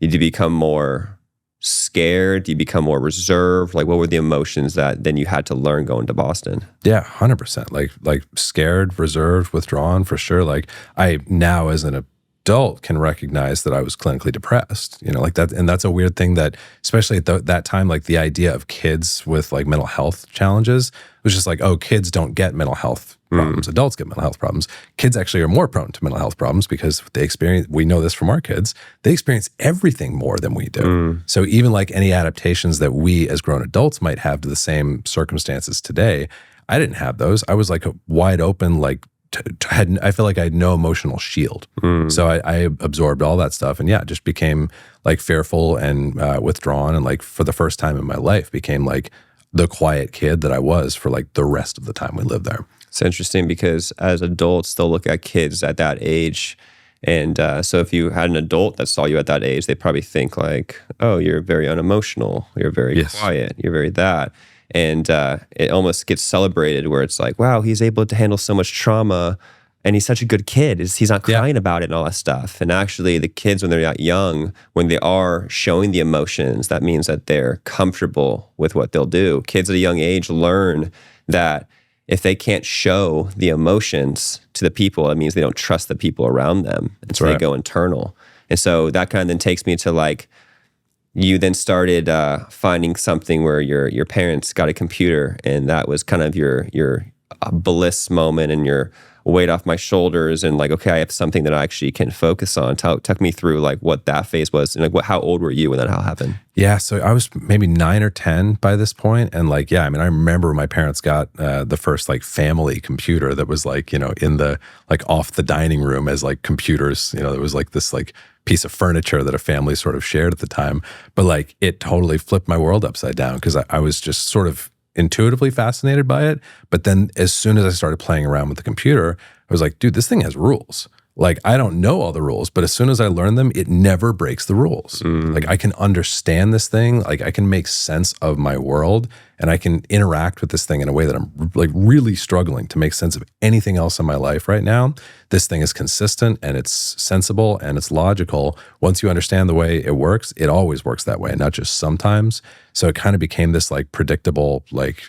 become more scared? Do you become more reserved? Like what were the emotions that then you had to learn going to Boston? Yeah, 100%. Like scared, reserved, withdrawn for sure. Like I now as an adult can recognize that I was clinically depressed, like that. And that's a weird thing that, especially at that time, like the idea of kids with like mental health challenges was just like, oh, kids don't get mental health problems. Adults get mental health problems. Kids actually are more prone to mental health problems because we know this from our kids, they experience everything more than we do. So even like any adaptations that we as grown adults might have to the same circumstances today, I didn't have those. I was like a wide open, like I feel like I had no emotional shield. So I absorbed all that stuff and just became like fearful and withdrawn. And like for the first time in my life became like the quiet kid that I was for like the rest of the time we lived there. It's interesting because as adults, they'll look at kids at that age. And so if you had an adult that saw you at that age, they probably think like, oh, you're very unemotional. You're very quiet. You're very that. And it almost gets celebrated where it's like, wow, he's able to handle so much trauma and he's such a good kid. He's not crying about it and all that stuff. And actually the kids, when they're that young, when they are showing the emotions, that means that they're comfortable with what they'll do. Kids at a young age learn that if they can't show the emotions to the people, it means they don't trust the people around them. And so they go internal. And so that kind of then takes me to like, you then started finding something where your parents got a computer, and that was kind of your bliss moment and your weight off my shoulders, and like, okay, I have something that I actually can focus on. Tuck me through like what that phase was, and like how old were you when that all happened? Yeah, so I was maybe 9 or 10 by this point, and like, I remember my parents got the first like family computer that was like, in the like off the dining room as like computers. There was like this like piece of furniture that a family sort of shared at the time, but like it totally flipped my world upside down because I was just sort of intuitively fascinated by it. But then as soon as I started playing around with the computer, I was like, dude, this thing has rules. Like, I don't know all the rules, but as soon as I learn them, it never breaks the rules. Like, I can understand this thing. Like, I can make sense of my world, and I can interact with this thing in a way that I'm like really struggling to make sense of anything else in my life right now. This thing is consistent, and it's sensible, and it's logical. Once you understand the way it works, it always works that way, not just sometimes. So it kind of became this like predictable, like,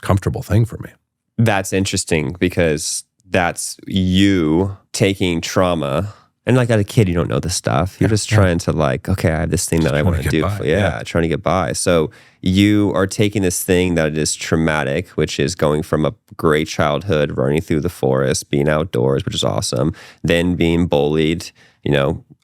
comfortable thing for me. That's interesting because that's you taking trauma, and like as a kid, you don't know this stuff. You're just trying to like, okay, I have this thing that I want to do. Trying to get by. So you are taking this thing that is traumatic, which is going from a great childhood, running through the forest, being outdoors, which is awesome, then being bullied.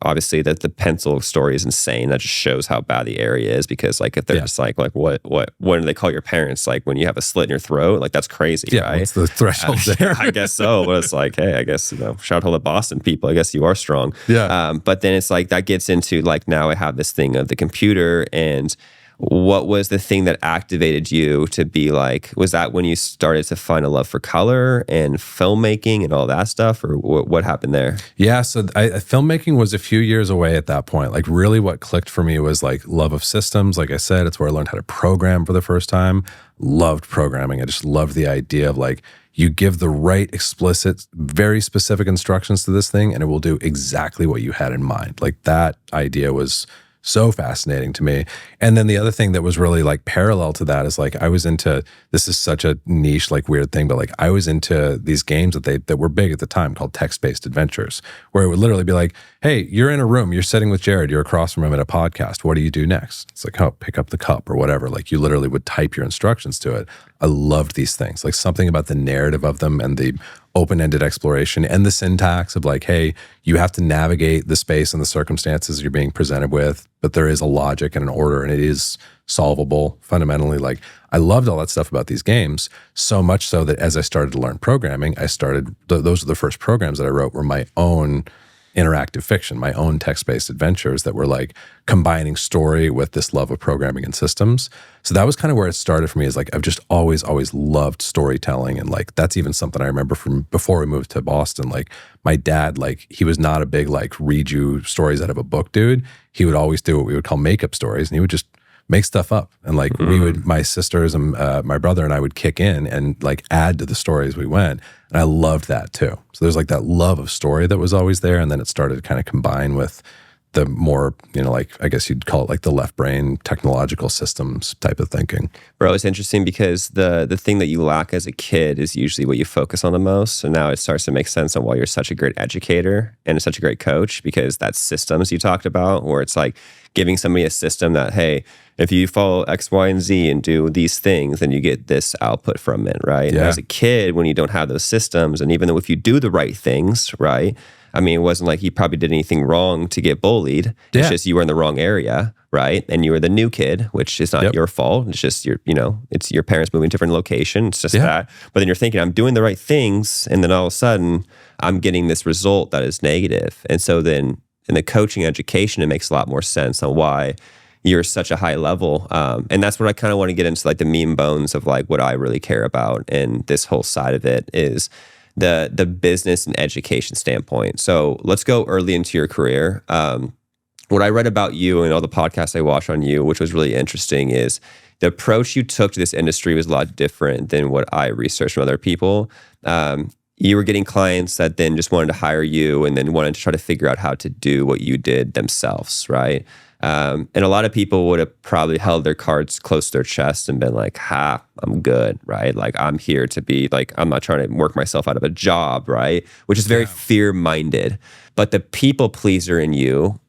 Obviously that the pencil story is insane. That just shows how bad the area is, because like if they're just like what do they call your parents? Like when you have a slit in your throat, like that's crazy, right? What's the threshold there? I guess so. But it's like, hey, I guess, shout out to all the Boston people. I guess you are strong. Yeah. But then it's like that gets into like, now I have this thing of the computer, and what was the thing that activated you to be like, was that when you started to find a love for color and filmmaking and all that stuff, or what happened there? Yeah, so filmmaking was a few years away at that point. Like really what clicked for me was like love of systems. Like I said, it's where I learned how to program for the first time. Loved programming. I just loved the idea of like, you give the right explicit, very specific instructions to this thing and it will do exactly what you had in mind. Like that idea was so fascinating to me. And then the other thing that was really like parallel to that is like I was into, this is such a niche like weird thing, but like I was into these games that were big at the time called text-based adventures, where it would literally be like, hey, you're in a room, you're sitting with Jared, you're across from him at a podcast. What do you do next? It's like, oh, pick up the cup or whatever. Like you literally would type your instructions to it. I loved these things, like something about the narrative of them and the open-ended exploration and the syntax of like, hey, you have to navigate the space and the circumstances you're being presented with, but there is a logic and an order and it is solvable fundamentally. Like I loved all that stuff about these games, so much so that as I started to learn programming, I started, those are the first programs that I wrote were my own interactive fiction, my own text-based adventures that were like combining story with this love of programming and systems. So that was kind of where it started for me, is like I've just always loved storytelling. And like that's even something I remember from before we moved to Boston. Like my dad, like he was not a big like read you stories out of a book dude. He would always do what we would call makeup stories, and he would just make stuff up. And like we would, my sisters and my brother and I would kick in and like add to the story as we went. And I loved that too. So there's like that love of story that was always there. And then it started to kind of combine with the more, you know, like I guess you'd call it like the left brain technological systems type of thinking. Bro, it's interesting because the thing that you lack as a kid is usually what you focus on the most. So now it starts to make sense on why you're such a great educator and such a great coach, because that's systems you talked about, where it's like giving somebody a system that, hey, if you follow X, Y, and Z and do these things, then you get this output from it, right? Yeah. And as a kid, when you don't have those systems, and even though if you do the right things, right? I mean, it wasn't like you probably did anything wrong to get bullied. Yeah. It's just you were in the wrong area, right? And you were the new kid, which is not your fault. It's just your, you know, it's your parents moving to a different location. It's just that. But then you're thinking, I'm doing the right things, and then all of a sudden, I'm getting this result that is negative. And so then in the coaching education, it makes a lot more sense on why you're such a high level. And that's what I kind of want to get into, like the meat and bones of like what I really care about. And this whole side of it is the business and education standpoint. So let's go early into your career. What I read about you and all the podcasts I watched on you, which was really interesting, is the approach you took to this industry was a lot different than what I researched from other people. You were getting clients that then just wanted to hire you and then wanted to try to figure out how to do what you did themselves, right? And a lot of people would have probably held their cards close to their chest and been like, ha, I'm good, right? Like I'm here to be like, I'm not trying to work myself out of a job, right? Which is very fear-minded. But the people pleaser in you,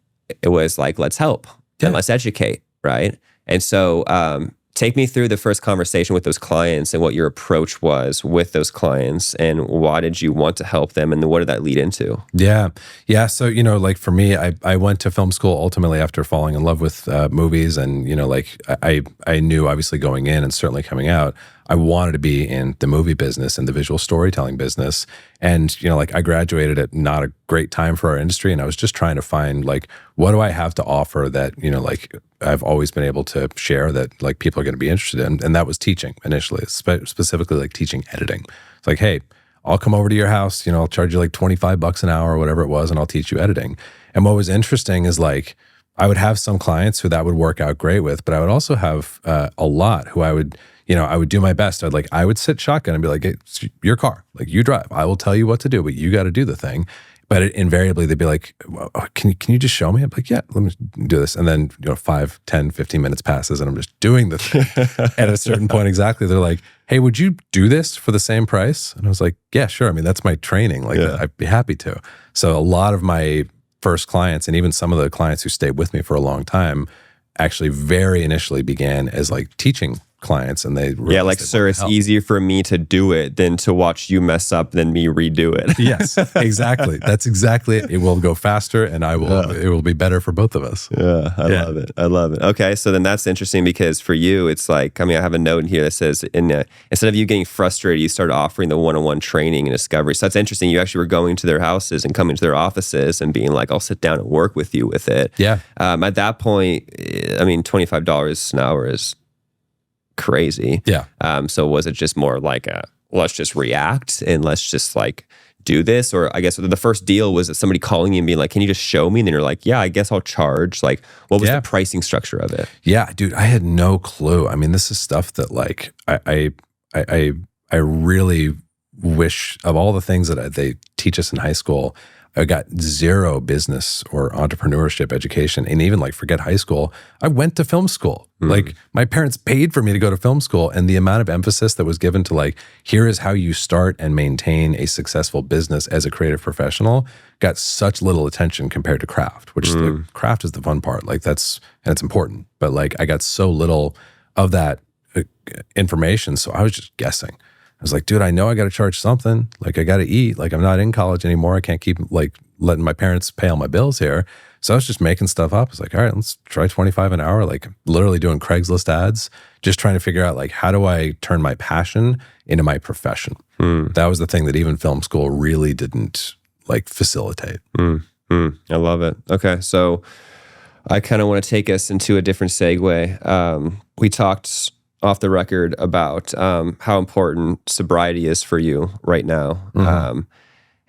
it was like, let's help and let's educate, right? And so take me through the first conversation with those clients and what your approach was with those clients, and why did you want to help them, and what did that lead into? Yeah. So, you know, like for me, I went to film school ultimately after falling in love with movies. And, you know, like I knew obviously going in and certainly coming out, I wanted to be in the movie business and the visual storytelling business. And, you know, like I graduated at not a great time for our industry. And I was just trying to find like, what do I have to offer that, you know, like I've always been able to share that like people are going to be interested in. And that was teaching initially, specifically like teaching editing. It's like, hey, I'll come over to your house, you know, I'll charge you like $25 an hour or whatever it was, and I'll teach you editing. And what was interesting is like, I would have some clients who that would work out great with, but I would also have a lot who I would do my best. I would sit shotgun and be like, hey, it's your car, like you drive. I will tell you what to do, but you got to do the thing. But invariably they'd be like, well, can you just show me? I'm like, yeah, let me do this. And then, you know, 5, 10, 15 minutes passes and I'm just doing the thing. At a certain point, exactly, they're like, hey, would you do this for the same price? And I was like, yeah, sure. I mean, that's my training. Like I'd be happy to. So a lot of my first clients, and even some of the clients who stayed with me for a long time, actually very initially began as like teaching clients, and they Yeah, like, sir, it's easier for me to do it than to watch you mess up than me redo it. Yes, exactly. That's exactly it. It will go faster, and it will be better for both of us. Yeah, I love it. I love it. Okay, so then that's interesting because for you, it's like, I mean, I have a note in here that says, instead of you getting frustrated, you started offering the one-on-one training and discovery. So that's interesting. You actually were going to their houses and coming to their offices and being like, I'll sit down and work with you with it. Yeah. At that point, I mean, $25 an hour is crazy. Yeah. So was it just more like let's just react and let's just like do this? Or I guess the first deal was somebody calling you and being like, can you just show me? And then you're like, yeah, I guess I'll charge. Like, what was the pricing structure of it? Yeah, dude, I had no clue. I mean, this is stuff that like I really wish, of all the things that they teach us in high school, I got zero business or entrepreneurship education. And even like, forget high school, I went to film school. Like, my parents paid for me to go to film school. And the amount of emphasis that was given to like, here is how you start and maintain a successful business as a creative professional got such little attention compared to craft, which the craft is the fun part. Like, and it's important. But like, I got so little of that information. So I was just guessing. I was like, dude, I know I got to charge something. Like, I got to eat. Like, I'm not in college anymore. I can't keep like letting my parents pay all my bills here. So I was just making stuff up. I was like, all right, let's try 25 an hour. Like, literally doing Craigslist ads, just trying to figure out like, how do I turn my passion into my profession? That was the thing that even film school really didn't like facilitate. I love it. Okay, so I kind of want to take us into a different segue. We talked off the record about how important sobriety is for you right now.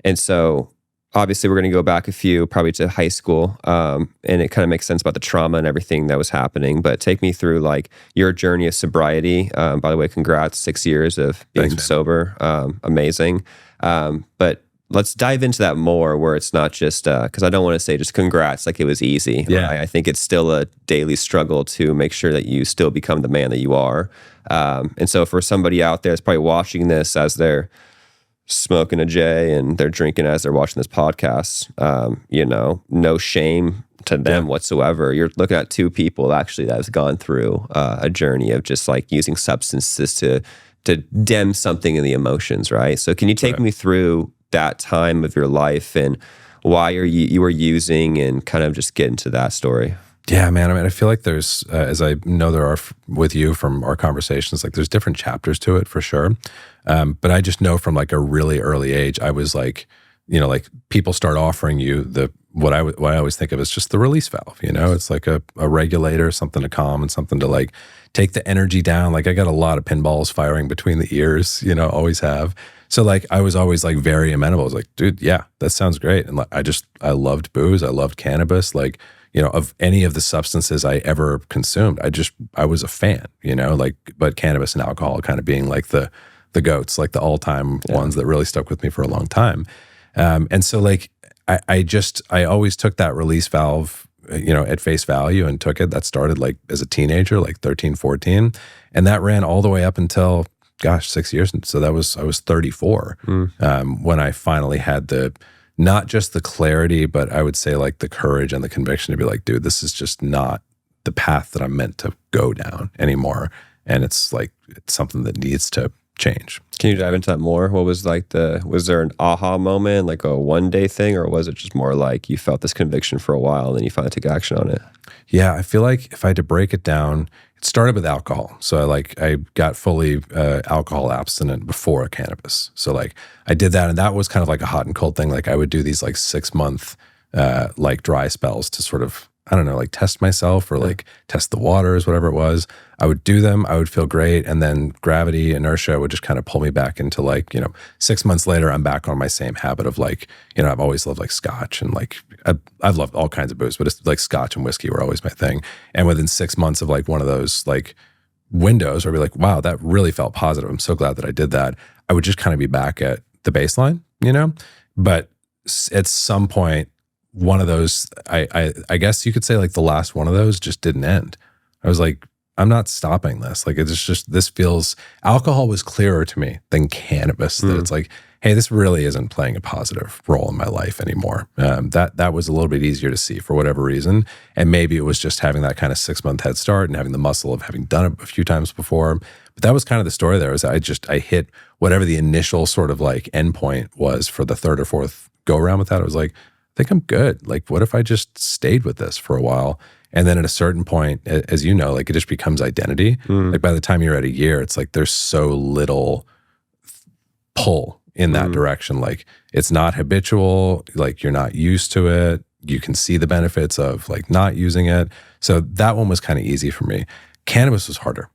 And so obviously we're going to go back probably to high school. And it kind of makes sense about the trauma and everything that was happening. But take me through like your journey of sobriety. By the way, congrats, 6 years of being sober. Amazing. But let's dive into that more, where it's not just, because I don't want to say just congrats, like it was easy. Yeah. Right? I think it's still a daily struggle to make sure that you still become the man that you are. And so for somebody out there that's probably watching this as they're smoking a J and they're drinking as they're watching this podcast, no shame to them whatsoever. You're looking at two people actually that have gone through a journey of just like using substances to dim something in the emotions, right? So can you take me through that time of your life and why you were using, and kind of just get into that story? Yeah, man. I mean, I feel like there's, as I know there are with you from our conversations, like there's different chapters to it for sure. But I just know from like a really early age, I was like, like people start offering you what I always think of as just the release valve. It's like a regulator, something to calm and something to like take the energy down. Like, I got a lot of pinballs firing between the ears, always have. So like, I was always like very amenable. I was like, dude, yeah, that sounds great. And like, I loved booze. I loved cannabis. Like, of any of the substances I ever consumed, I was a fan, like, but cannabis and alcohol kind of being like the goats, like the all-time ones that really stuck with me for a long time. And so like, I always took that release valve, at face value, and took it. That started like as a teenager, like 13, 14. And that ran all the way up until, 6 years. And so I was 34 when I finally had not just the clarity, but I would say like the courage and the conviction to be like, dude, this is just not the path that I'm meant to go down anymore. And it's something that needs to change. Can you dive into that more? What was like was there an aha moment, like a one-day thing, or was it just more like you felt this conviction for a while and then you finally took action on it? Yeah, I feel like if I had to break it down, it started with alcohol. So I got fully alcohol abstinent before cannabis. So like I did that, and that was kind of like a hot and cold thing. Like I would do these like 6-month like dry spells to sort of, I don't know, like test myself or like test the waters, whatever it was. I would do them. I would feel great. And then gravity, inertia would just kind of pull me back into like, 6 months later, I'm back on my same habit of like, I've always loved like scotch, and like, I've loved all kinds of booze, but it's like scotch and whiskey were always my thing. And within 6 months of like one of those like windows where I'd be like, wow, that really felt positive. I'm so glad that I did that. I would just kind of be back at the baseline, but at some point, one of those, I guess you could say like the last one of those just didn't end. I was like, I'm not stopping this. Like, it's just, this feels, alcohol was clearer to me than cannabis. That it's like, hey, this really isn't playing a positive role in my life anymore. That was a little bit easier to see for whatever reason. And maybe it was just having that kind of 6-month head start and having the muscle of having done it a few times before. But that was kind of the story there. Was I hit whatever the initial sort of like endpoint was for the third or fourth go around with that. I was like, I think I'm good. Like, what if I just stayed with this for a while? And then at a certain point, as you know, like it just becomes identity. Like by the time you're at a year, it's like there's so little pull in that direction. Like it's not habitual, like you're not used to it. You can see the benefits of like not using it. So that one was kind of easy for me. Cannabis was harder.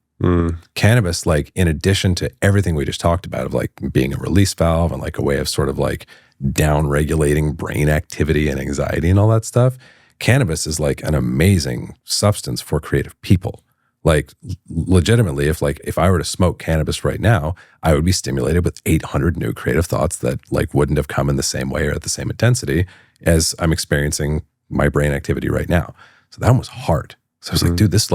Cannabis, like in addition to everything we just talked about of like being a release valve and like a way of sort of like down regulating brain activity and anxiety and all that stuff, cannabis is like an amazing substance for creative people. Like legitimately, if I were to smoke cannabis right now, I would be stimulated with 800 new creative thoughts that like wouldn't have come in the same way or at the same intensity as I'm experiencing my brain activity right now. So that one was hard. So I was like, dude, this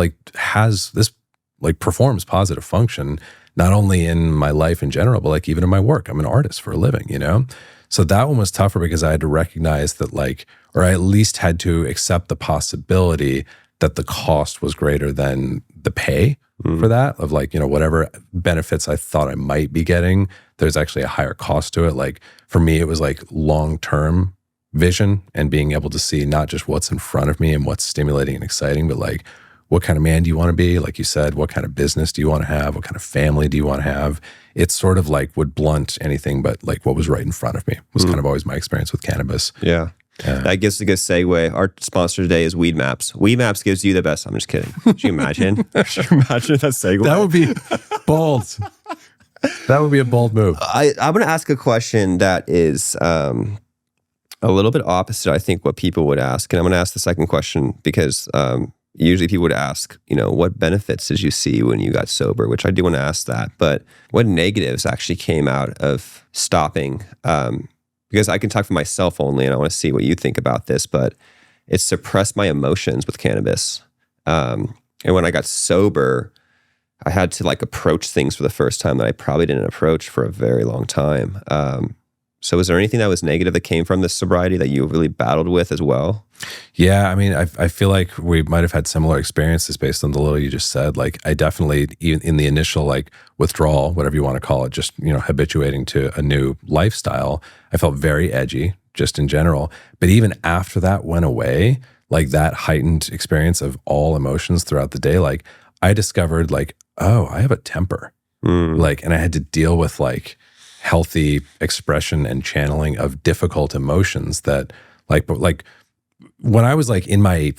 like performs positive function, not only in my life in general, but like even in my work. I'm an artist for a living, you know? So that one was tougher because I had to recognize that like, or I at least had to accept the possibility that the cost was greater than the pay for that, of like, you know, whatever benefits I thought I might be getting, there's actually a higher cost to it. Like for me, it was like long-term vision and being able to see not just what's in front of me and what's stimulating and exciting, but like, what kind of man do you want to be? Like you said, what kind of business do you want to have? What kind of family do you want to have? It's sort of like would blunt anything but like what was right in front of me was kind of always my experience with cannabis. Yeah. That gives a good segue. Our sponsor today is Weed Maps. Weed Maps gives you the best. I'm just kidding. Should you imagine? Should you imagine that segue? That would be bold. That would be a bold move. I'm going to ask a question that is a little bit opposite, I think, what people would ask. And I'm going to ask the second question because usually people would ask, you know, what benefits did you see when you got sober? Which I do want to ask that. But what negatives actually came out of stopping? Because I can talk for myself only, and I want to see what you think about this, but it suppressed my emotions with cannabis. And when I got sober, I had to like approach things for the first time that I probably didn't approach for a very long time. So was there anything that was negative that came from this sobriety that you really battled with as well? Yeah, I mean, I feel like we might have had similar experiences based on the little you just said. Like I definitely, even in the initial like withdrawal, whatever you want to call it, just, you know, habituating to a new lifestyle, I felt very edgy just in general. But even after that went away, like that heightened experience of all emotions throughout the day, like I discovered like, oh, I have a temper. Like, and I had to deal with like healthy expression and channeling of difficult emotions that like when I was like in my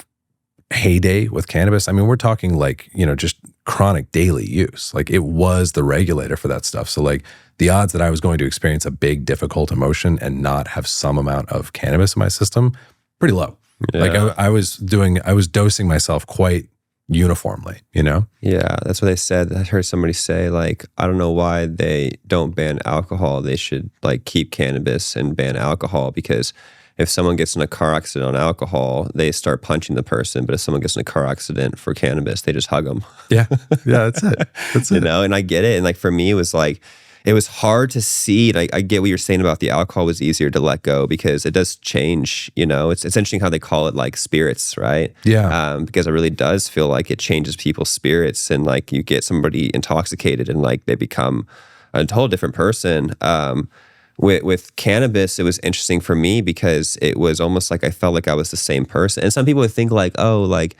heyday with cannabis, I mean, we're talking like, you know, just chronic daily use. Like it was the regulator for that stuff. So like the odds that I was going to experience a big difficult emotion and not have some amount of cannabis in my system, pretty low. Yeah. Like I was dosing myself quite uniformly, you know? Yeah, that's what they said. I heard somebody say, like, I don't know why they don't ban alcohol. They should like keep cannabis and ban alcohol, because if someone gets in a car accident on alcohol, they start punching the person. But if someone gets in a car accident for cannabis, they just hug them. Yeah, that's it. That's it. You know, and I get it. And like for me, it was like, it was hard to see. Like I get what you're saying about the alcohol was easier to let go because it does change, you know. It's interesting how they call it like spirits, right? Yeah. Because it really does feel like it changes people's spirits, and like you get somebody intoxicated and like they become a whole different person. With cannabis, it was interesting for me because it was almost like I felt like I was the same person. And some people would think like, oh, like,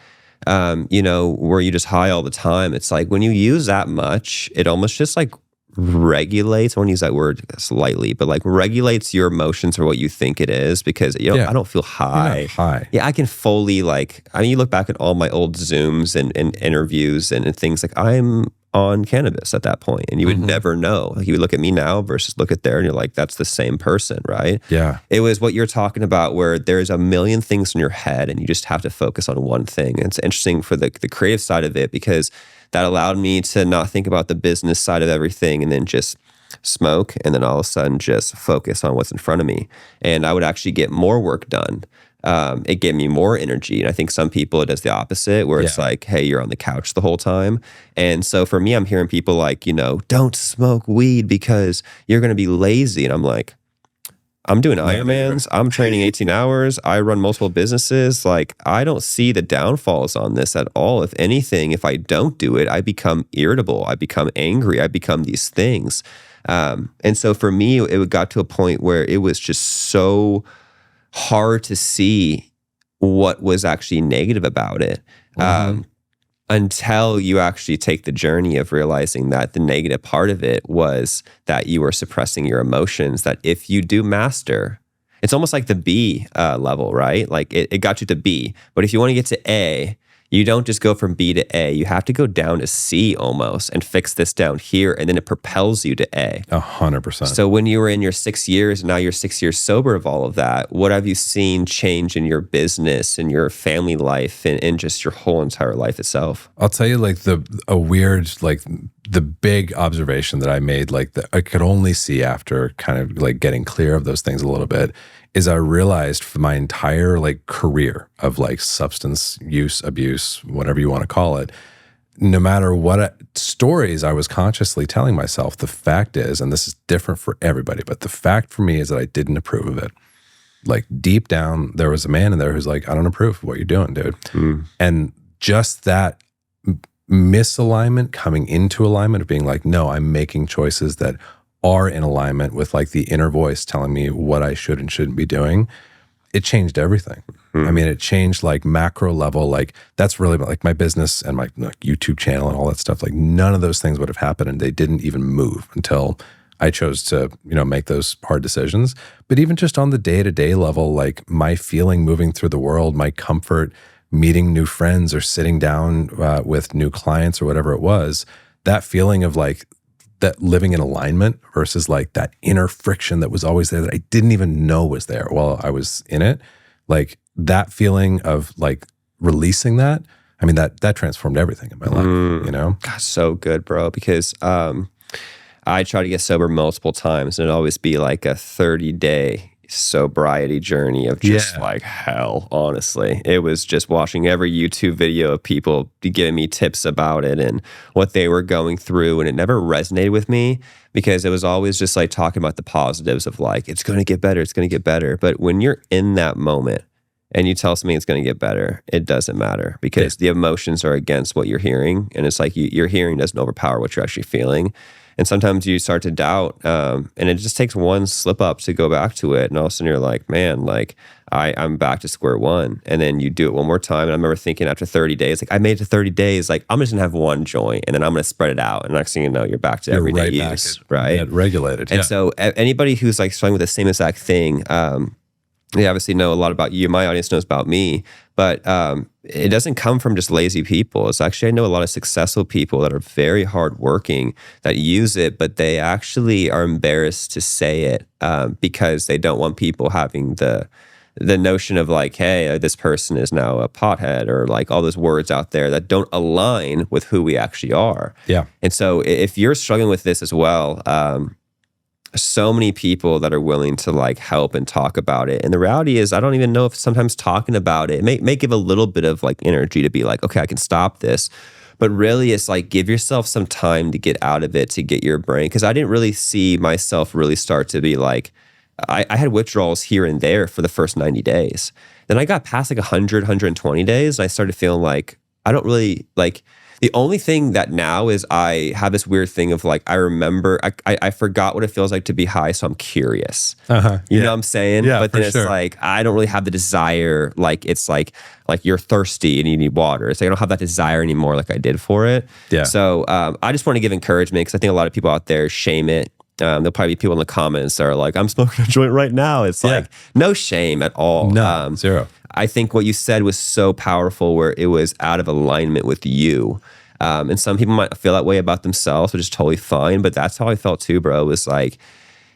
you know, were you just high all the time? It's like when you use that much, it almost just like regulates, I want to use that word slightly, but like regulates your emotions for what you think it is, because you know, I don't feel high. You're not high. Yeah, I can fully like, I mean, you look back at all my old Zooms and interviews and things, like I'm on cannabis at that point, and you would never know. Like you would look at me now versus look at there, and you're like, that's the same person, right? Yeah. It was what you're talking about, where there's a million things in your head and you just have to focus on one thing. And it's interesting for the creative side of it, because that allowed me to not think about the business side of everything and then just smoke, and then all of a sudden just focus on what's in front of me. And I would actually get more work done it gave me more energy. And I think some people, it does the opposite, where it's like, hey, you're on the couch the whole time. And so for me, I'm hearing people like, don't smoke weed because you're going to be lazy. And I'm like, I'm doing Ironmans. I'm training 18 hours. I run multiple businesses. Like, I don't see the downfalls on this at all. If anything, if I don't do it, I become irritable. I become angry. I become these things. And so for me, it got to a point where it was just so hard to see what was actually negative about it. Until you actually take the journey of realizing that the negative part of it was that you were suppressing your emotions, that if you do master, it's almost like the B level, right? Like it got you to B, but if you want to get to A, you don't just go from B to A. You have to go down to C almost and fix this down here, and then it propels you to A. 100%. So when you were in your 6 years, now you're 6 years sober of all of that, what have you seen change in your business and your family life and just your whole entire life itself? I'll tell you, like the big observation that I made, like that I could only see after kind of like getting clear of those things a little bit, is I realized for my entire like career of like substance use, abuse, whatever you want to call it, no matter what stories I was consciously telling myself, the fact is, and this is different for everybody, but the fact for me is that I didn't approve of it. Like deep down, there was a man in there who's like, I don't approve of what you're doing, dude. And just that misalignment coming into alignment of being like, no, I'm making choices that are in alignment with like the inner voice telling me what I should and shouldn't be doing. It changed everything. I mean, it changed like macro level. Like that's really like my business and my like, YouTube channel and all that stuff. Like none of those things would have happened, and they didn't even move until I chose to, make those hard decisions. But even just on the day-to-day level, like my feeling moving through the world, my comfort, meeting new friends or sitting down with new clients or whatever it was, that feeling of like that living in alignment versus like that inner friction that was always there that I didn't even know was there while I was in it. Like that feeling of like releasing that, I mean, that transformed everything in my life, God, so good, bro. Because I try to get sober multiple times, and it'd always be like a 30-day sobriety journey of just like hell. Honestly, it was just watching every YouTube video of people giving me tips about it and what they were going through, and it never resonated with me because it was always just like talking about the positives of like, it's going to get better, it's going to get better. But when you're in that moment and you tell somebody it's going to get better, it doesn't matter because the emotions are against what you're hearing, and it's like your hearing doesn't overpower what you're actually feeling. And sometimes you start to doubt, and it just takes one slip up to go back to it. And all of a sudden you're like, man, like I'm back to square one. And then you do it one more time. And I remember thinking after 30 days, like I made it to 30 days, like I'm just gonna have one joint and then I'm gonna spread it out. And next thing you know, you're back to everyday use, right? Regulated. And so anybody who's like struggling with the same exact thing, they obviously know a lot about you. My audience knows about me, but it doesn't come from just lazy people. It's actually, I know a lot of successful people that are very hardworking that use it, but they actually are embarrassed to say it because they don't want people having the notion of like, hey, this person is now a pothead, or like all those words out there that don't align with who we actually are. Yeah. And so if you're struggling with this as well, so many people that are willing to like help and talk about it. And the reality is, I don't even know if sometimes talking about it may give a little bit of like energy to be like, okay, I can stop this. But really it's like, give yourself some time to get out of it, to get your brain. Because I didn't really see myself really start to be like, I had withdrawals here and there for the first 90 days. Then I got past like 100, 120 days. And I started feeling like, I don't really like, the only thing that now is I have this weird thing of like, I remember, I forgot what it feels like to be high, so I'm curious. You know what I'm saying? Yeah, but then it's like, I don't really have the desire, like it's like you're thirsty and you need water. It's like I don't have that desire anymore like I did for it. Yeah. So I just want to give encouragement because I think a lot of people out there shame it. There'll probably be people in the comments that are like, I'm smoking a joint right now. It's like, no shame at all. No, zero. I think what you said was so powerful where it was out of alignment with you. And some people might feel that way about themselves, which is totally fine. But that's how I felt too, bro. It was like,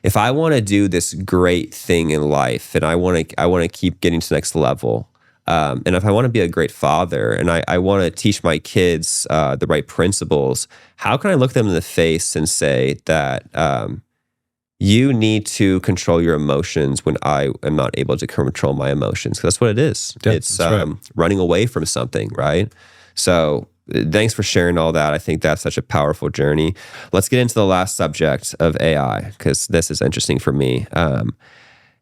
if I want to do this great thing in life and I want to keep getting to the next level, and if I want to be a great father and I want to teach my kids the right principles, how can I look them in the face and say that you need to control your emotions when I am not able to control my emotions. 'Cause that's what it is. Yeah, It's that's right. running away from something, right? So thanks for sharing all that. I think that's such a powerful journey. Let's get into the last subject of AI, because this is interesting for me.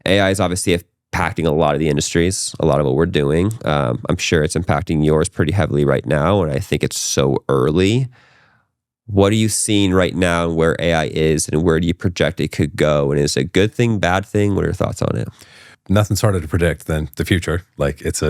AI is obviously impacting a lot of the industries, a lot of what we're doing. I'm sure it's impacting yours pretty heavily right now, and I think it's so early. What are you seeing right now and where AI is, and where do you project it could go? And is it a good thing, bad thing? What are your thoughts on it? Nothing's harder to predict than the future. Like it's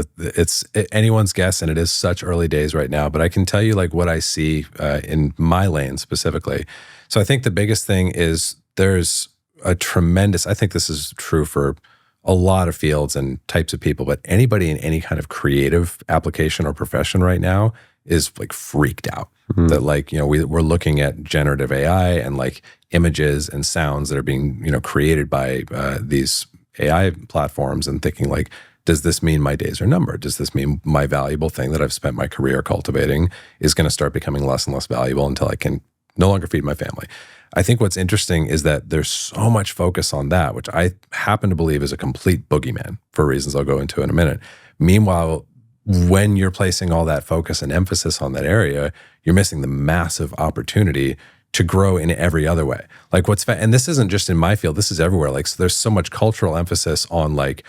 anyone's guess, and it is such early days right now. But I can tell you like what I see in my lane specifically. So I think the biggest thing is there's a tremendous, I think this is true for a lot of fields and types of people, but anybody in any kind of creative application or profession right now is like freaked out. That like, you know, we're looking at generative AI and like images and sounds that are being, you know, created by these AI platforms and thinking like, does this mean my days are numbered? Does this mean my valuable thing that I've spent my career cultivating is going to start becoming less and less valuable until I can no longer feed my family? I think what's interesting is that there's so much focus on that, which I happen to believe is a complete boogeyman for reasons I'll go into in a minute. Meanwhile, when you're placing all that focus and emphasis on that area, you're missing the massive opportunity to grow in every other way. Like and this isn't just in my field, this is everywhere. Like, so there's so much cultural emphasis on like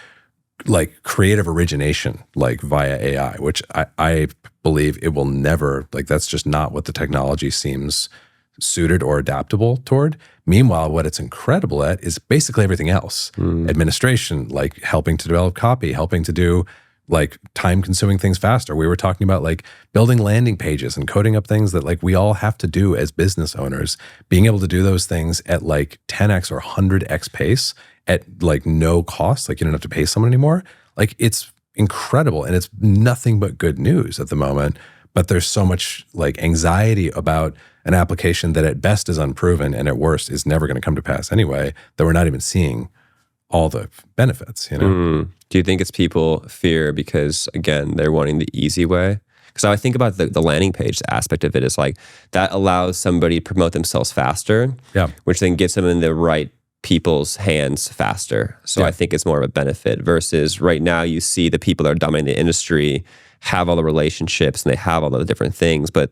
creative origination, like via AI, which I believe it will never, like that's just not what the technology seems suited or adaptable toward. Meanwhile, what it's incredible at is basically everything else. Administration, like helping to develop copy, helping to do like time-consuming things faster. We were talking about like building landing pages and coding up things that like we all have to do as business owners. Being able to do those things at like 10x or 100x pace at like no cost, like you don't have to pay someone anymore. Like it's incredible, and it's nothing but good news at the moment. But there's so much like anxiety about an application that at best is unproven and at worst is never going to come to pass anyway, that we're not even seeing all the benefits, you know? Do you think it's people fear because, again, they're wanting the easy way? Because I think about the landing page aspect of it is like that allows somebody to promote themselves faster, which then gets them in the right people's hands faster. So I think it's more of a benefit versus right now you see the people that are dominating the industry have all the relationships and they have all the different things, but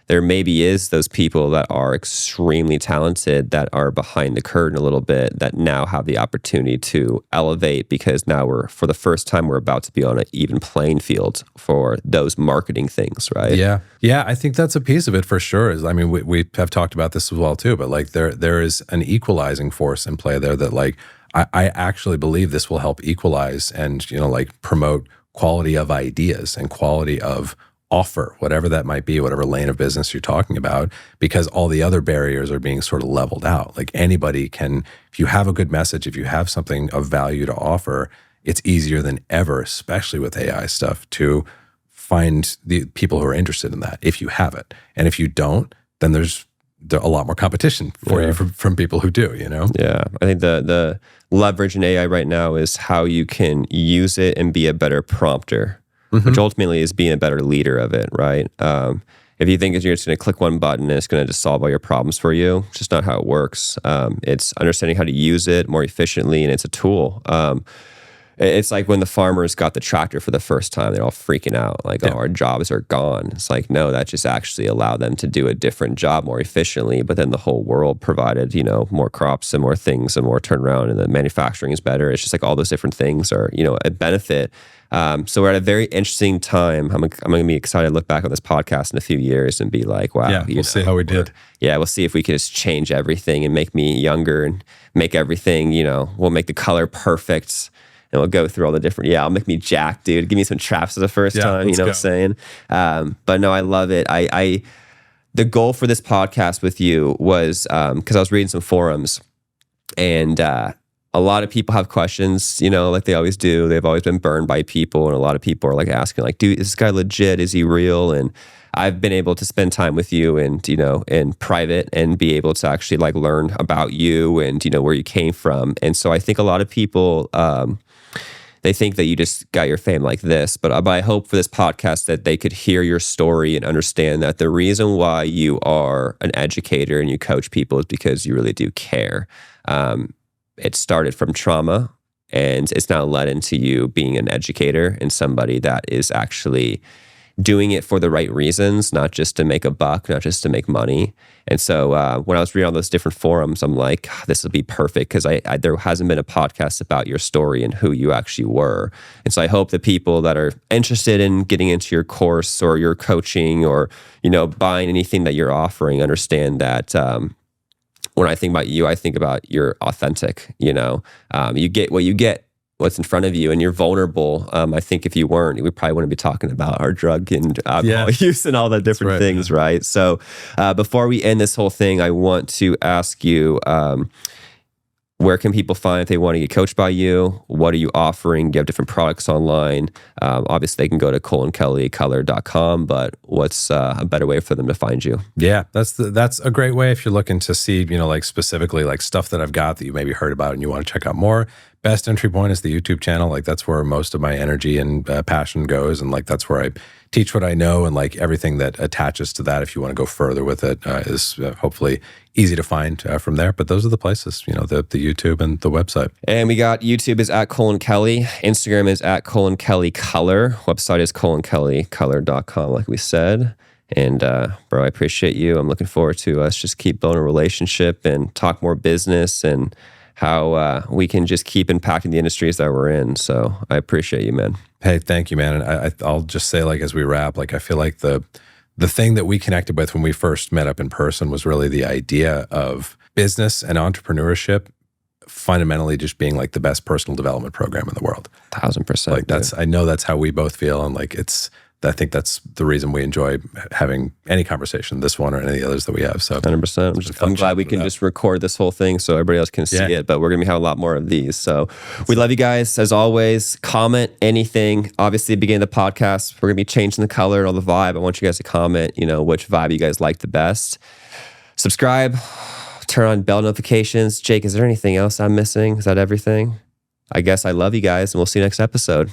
there maybe is those people that are extremely talented that are behind the curtain a little bit that now have the opportunity to elevate because now for the first time, we're about to be on an even playing field for those marketing things, right? Yeah. Yeah, I think that's a piece of it for sure. I mean, we have talked about this as well too, but like there is an equalizing force in play there that like, I actually believe this will help equalize and, you know, like promote quality of ideas and quality of offer, whatever that might be, whatever lane of business you're talking about, because all the other barriers are being sort of leveled out. Like anybody can, if you have a good message, if you have something of value to offer, it's easier than ever, especially with AI stuff, to find the people who are interested in that if you have it. And if you don't, then there's a lot more competition for you from people who do, you know? Yeah. I think the leverage in AI right now is how you can use it and be a better prompter. Which ultimately is being a better leader of it, right? If you think you're just going to click one button and it's going to just solve all your problems for you, it's just not how it works. It's understanding how to use it more efficiently, and it's a tool. It's like when the farmers got the tractor for the first time, they're all freaking out, like, oh, our jobs are gone. It's like, no, that just actually allowed them to do a different job more efficiently, but then the whole world provided, you know, more crops and more things and more turnaround, and the manufacturing is better. It's just like all those different things are, you know, a benefit. So we're at a very interesting time. I'm going to be excited to look back on this podcast in a few years and be like, wow. We'll see how we did. Yeah, we'll see if we can just change everything and make me younger and make everything, you know, we'll make the color perfect and we'll go through all the different, I'll make me Jack, dude. Give me some traps for the first time, you know what I'm saying? But no, I love it. The goal for this podcast with you was, because I was reading some forums and a lot of people have questions, you know, like they always do. They've always been burned by people. And a lot of people are like asking like, dude, is this guy legit? Is he real? And I've been able to spend time with you and, you know, in private and be able to actually like learn about you and, you know, where you came from. And so I think a lot of people, they think that you just got your fame like this. But I hope for this podcast that they could hear your story and understand that the reason why you are an educator and you coach people is because you really do care. It started from trauma, and it's now led into you being an educator and somebody that is actually doing it for the right reasons, not just to make a buck, not just to make money. And so when I was reading all those different forums, I'm like, this will be perfect, because there hasn't been a podcast about your story and who you actually were. And so I hope the people that are interested in getting into your course or your coaching or, buying anything that you're offering understand that when I think about you, I think about you're authentic. You get what you get, what's in front of you, and you're vulnerable. I think if you weren't, we probably wouldn't be talking about our drug and alcohol use and all the different things, right? So before we end this whole thing, I want to ask you, where can people find if they want to get coached by you? What are you offering? Do you have different products online? Obviously, they can go to cullenkellycolor.com, but what's a better way for them to find you? Yeah, that's a great way if you're looking to see, like specifically like stuff that I've got that you maybe heard about and you want to check out more. Best entry point is the YouTube channel. Like that's where most of my energy and passion goes, and like that's where I teach what I know, and like everything that attaches to that. If you want to go further with it, is hopefully easy to find from there. But those are the places, the YouTube and the website. And we got YouTube is at Cullen Kelly, Instagram is at Cullen Kelly Color, website is cullenkellycolor.com, like we said. And bro, I appreciate you. I'm looking forward to us just keep building a relationship and talk more business and how we can just keep impacting the industries that we're in. So I appreciate you, man. Hey, thank you, man. And I'll just say, like, as we wrap, like, I feel like the thing that we connected with when we first met up in person was really the idea of business and entrepreneurship fundamentally just being like the best personal development program in the world. 1,000%. Like I know that's how we both feel. And like, I think that's the reason we enjoy having any conversation, this one or any of the others that we have. So 100%. I'm glad we can just record this whole thing so everybody else can see it, but we're going to have a lot more of these. So we love you guys. As always, comment anything. Obviously, beginning of the podcast, we're going to be changing the color and all the vibe. I want you guys to comment, which vibe you guys like the best. Subscribe, turn on bell notifications. Jake, is there anything else I'm missing? Is that everything? I guess I love you guys, and we'll see you next episode.